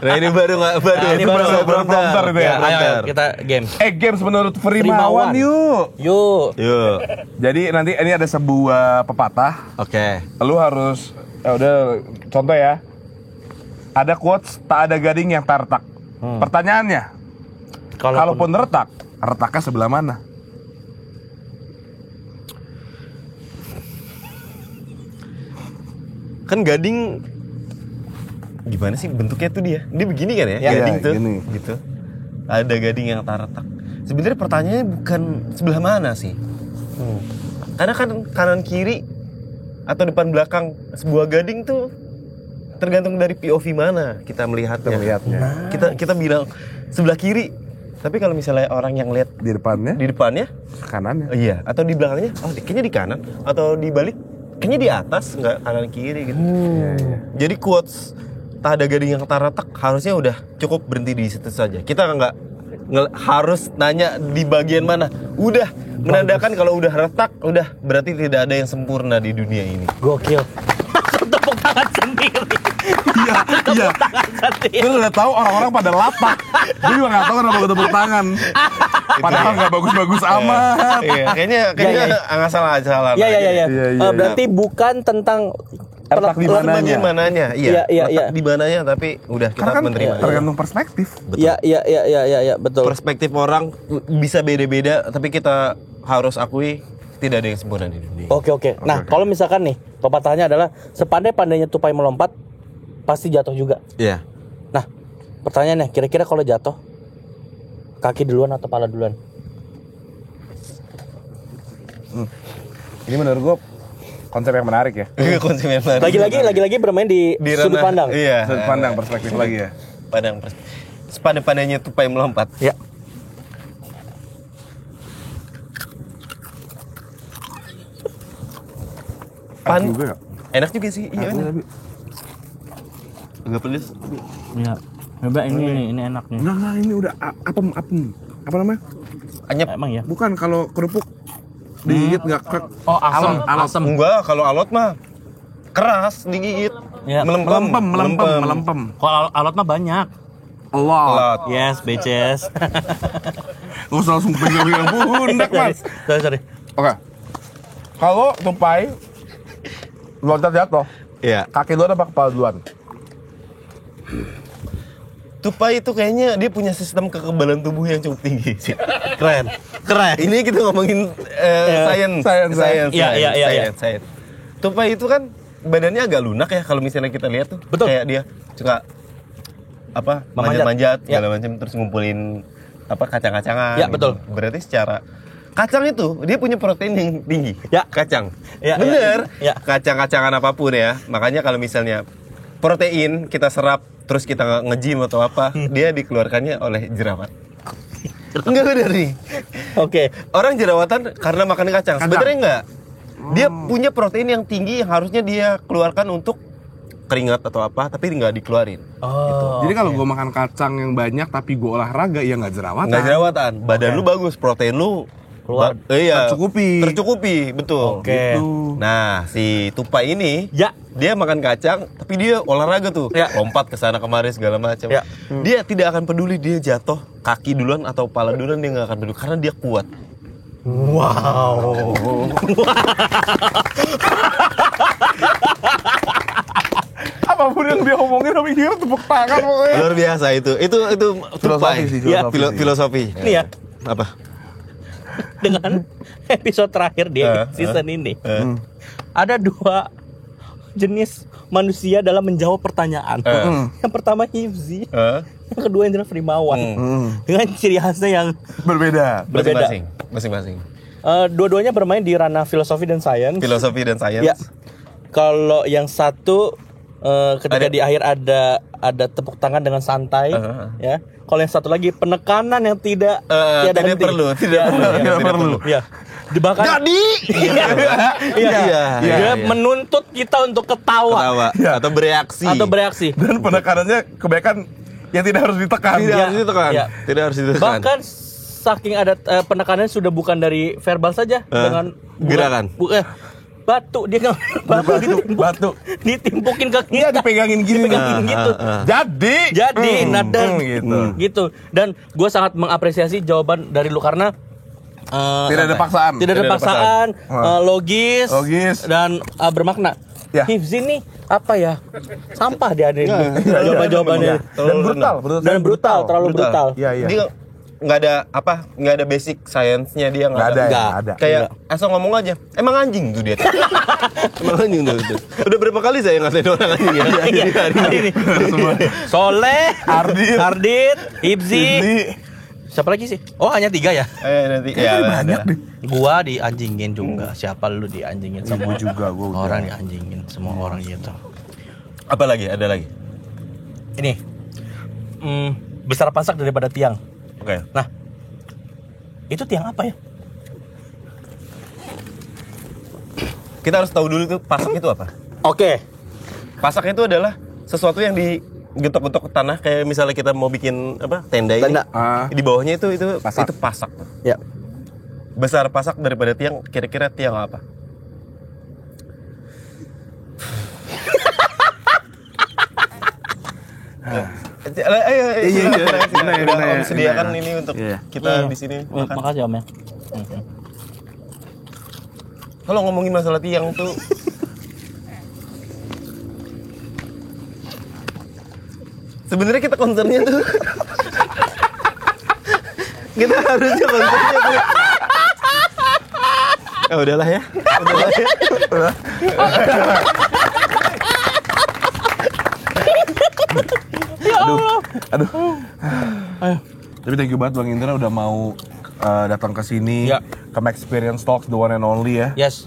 Nah ini baru Ini baru prompter itu ya, Ayo, prompter. kita game. Games menurut Frimawan. Frimawan yuk. Yuk. Yuk. Jadi nanti ini ada sebuah pepatah. Oke. Lu harus udah contoh ya. Ada quotes tak ada gading yang tak retak. Pertanyaannya, kalaupun retak, retaknya sebelah mana? Kan gading gimana sih bentuknya tuh dia? Dia begini kan ya? Iya, Gading tuh. gini. Gitu. Ada gading yang tak retak. Sebenarnya pertanyaannya bukan sebelah mana sih? Karena kan kanan kiri atau depan belakang sebuah gading tuh tergantung dari POV mana kita melihatnya. Kita bilang sebelah kiri. Tapi kalau misalnya orang yang lihat Di depannya, di depannya, kanannya. iya, atau di belakangnya, kayaknya di kanan, atau di balik, kayaknya di atas, nggak kanan kiri gitu. Jadi quotes tak ada gading yang tak retak harusnya udah cukup berhenti di situ saja. Kita nggak harus nanya di bagian mana. Udah menandakan kalau udah retak, udah berarti tidak ada yang sempurna di dunia ini. Gokil. Tepuk tangan sendiri. Iya. Gue udah tahu orang-orang pada lapak. Gue juga nggak tahu kenapa gue tepuk tangan. Padahal nggak bagus-bagus amat. Iya, kayaknya nggak salah. Iya. Iya. Berarti bukan tentang Retak di mananya. Di mananya, iya. Iya. Letak di mananya, tapi udah kita Karena kan menerima. tergantung perspektif. Iya, betul. Perspektif orang bisa beda-beda, tapi kita harus akui tidak ada yang sempurna di dunia. Oke. Nah, kalau misalkan nih, pepatahnya adalah sepandai-pandainya tupai melompat, pasti jatuh juga. Iya. Nah, pertanyaannya, kira-kira kalau jatuh, kaki duluan atau pala duluan? Ini menurut gue konsep yang menarik ya. Konsep yang menarik. Lagi-lagi bermain di sudut ranah- pandang. Iya. Sudut pandang perspektif lagi ya. Sepandai-pandainya tupai melompat. Ya. Enak juga ya? Enak juga sih. Iya. Enak tapi Agak pedes. Iya. Coba ini enak nih. Enggak, ini udah apem. Apa namanya? Anyep. Emang ya? Bukan kalau kerupuk digigit nggak krek. Oh, asam. Enggak, kalau alot mah keras digigit. Iya. Melempem. Kalau alot mah banyak. Allah. Alot. Yes, bitches. Nggak usah langsung pegang pundak mas. Sorry. Oke. Kalau tupai loncat jatuh, Iya. kaki duluan apa kepala duluan? Tupai itu kayaknya dia punya sistem kekebalan tubuh yang cukup tinggi sih. Keren. Ini kita ngomongin science. Iya. Tupai itu kan badannya agak lunak ya kalau misalnya kita lihat tuh. Betul. Kayak dia suka apa Memanjat. manjat Ya. segala macam terus ngumpulin apa kacang-kacangan. Ya, betul. Berarti secara kacang itu dia punya protein yang tinggi. Ya. Kacang. Ya, Bener. ya. Kacang-kacangan apapun ya. Makanya kalau misalnya protein kita serap terus kita nge-gym atau apa, dia dikeluarkannya oleh jerawat. Enggak bener nih. Oke. Orang jerawatan karena makan kacang. Sebenarnya enggak. Dia punya protein yang tinggi yang harusnya dia keluarkan untuk keringat atau apa, tapi nggak dikeluarin. Oh. Jadi kalau gue makan kacang yang banyak tapi gue olahraga ya nggak jerawatan. Nggak jerawatan. Badan lu bagus, protein lu Keluar. Iya. Tercukupi. Betul. Oke. Gitu. Nah, si tupai ini Ya. dia makan kacang tapi dia olahraga tuh. Ya. Lompat ke sana kemari segala macam. Ya. Dia tidak akan peduli dia jatuh kaki duluan atau kepala duluan, dia nggak akan peduli karena dia kuat. Wow. Apapun yang dia omongin tapi dia tepuk tangan pokoknya. Luar biasa itu. Itu tupai. sih, Ya. Filosofi. Ini ya, Apa? dengan episode terakhir di season ini. Ada 2 jenis manusia dalam menjawab pertanyaan. Yang pertama Hifzi, yang kedua Indra Frimawan. Dengan ciri khasnya yang Berbeda. Masing-masing. dua-duanya bermain di ranah filosofi dan sains. Filosofi dan sains. Ya. Kalau yang satu ketika di akhir ada tepuk tangan dengan santai, ya. Kalau yang satu lagi penekanan yang tidak tidak henti. perlu. Ya. Bahkan Jadi. dia menuntut kita untuk ketawa. Atau bereaksi. Dan penekanannya kebanyakan yang tidak harus ditekan. Tidak harus ditekan. Ya. Tidak harus ditekan. Bahkan saking ada penekanan sudah bukan dari verbal saja dengan gerakan. Batu dia nggak Batu. ditimpukin ke Iya kita. dipegangin gini. gitu. Jadi nadang gitu. Dan gue sangat mengapresiasi jawaban dari lu karena Tidak ada paksaan. Tidak ada paksaan, logis dan bermakna. Ya. Hifzi nih apa ya? Sampah dia ada jawaban-jawabannya. Dan brutal. Terlalu brutal. Iya. Dia nggak ada basic science-nya dia Nggak ada. Nggak. Ada. Kayak asal ngomong aja. Emang anjing tuh dia. Emang anjing tuh. Udah berapa kali saya ngatain orang anjing ya? Iya, hari ini. Soleh, Ardit, Hifzi. Siapa lagi sih? Oh hanya 3 ya? Nanti ya banyak deh. Gua dianjingin juga. Siapa lu dianjingin semua? Gua udah. Orang dianjingin semua orang gitu. Apa lagi? Ada lagi? Ini besar pasak daripada tiang. Oke. Nah, itu tiang apa ya? Kita harus tahu dulu tuh pasak itu apa. Oke. Pasak itu adalah sesuatu yang digetok-getok ke tanah, kayak misalnya kita mau bikin apa tenda ini. Tenda. Di bawahnya itu Pasak. itu pasak. Ya. Besar pasak daripada tiang, kira-kira tiang apa? Ayo, benar. Om sediakan ini untuk kita di sini makan. Makasih Om ya. Kalau ngomongin masalah tiang tuh sebenarnya kita concernnya tuh kita harusnya concernnya tuh udahlah ya. Ya Allah. Aduh. Tapi thank you banget Bang Indra udah mau datang ke sini. Ya. Ke Experience Talks the one and only ya. Yes.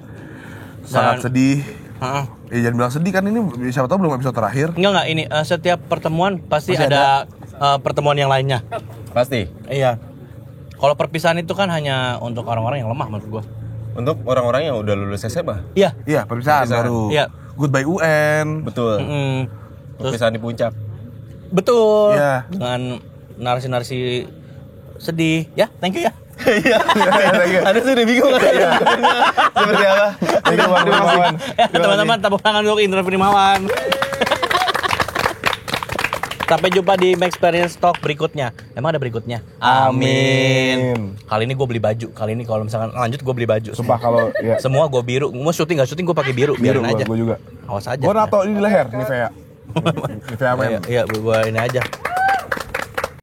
Sangat sedih. Heeh. Jangan bilang sedih kan, ini siapa tahu belum episode terakhir. Enggak ini setiap pertemuan pasti ada pertemuan yang lainnya. Pasti. Iya. Kalau perpisahan itu kan hanya untuk orang-orang yang lemah menurut gua. Untuk orang-orang yang udah lulus SMA. Iya. Iya, perpisahan baru. Iya. Goodbye UN. Betul. Terus Perpisahan di puncak. betul. Iya. Dengan narasi-narasi sedih. Ya, thank you ya. Ada sih udah bingung kan? Seperti apa? Thank you Bang Primawan. Ya, teman-teman tepuk tangan untuk Indra Primawan. Sampai jumpa di Experience Talk berikutnya. Emang ada berikutnya? Amin. Kali ini gue beli baju. Kali ini kalau misalkan lanjut gue beli baju. Sumpah kalau ya. Semua gue biru. Mau syuting nggak syuting gue pakai biru. Biru Biarin aja. gue juga. Awas aja. Gue nato ini di leher, Nivea. Nivea men. Iya, gue ini aja.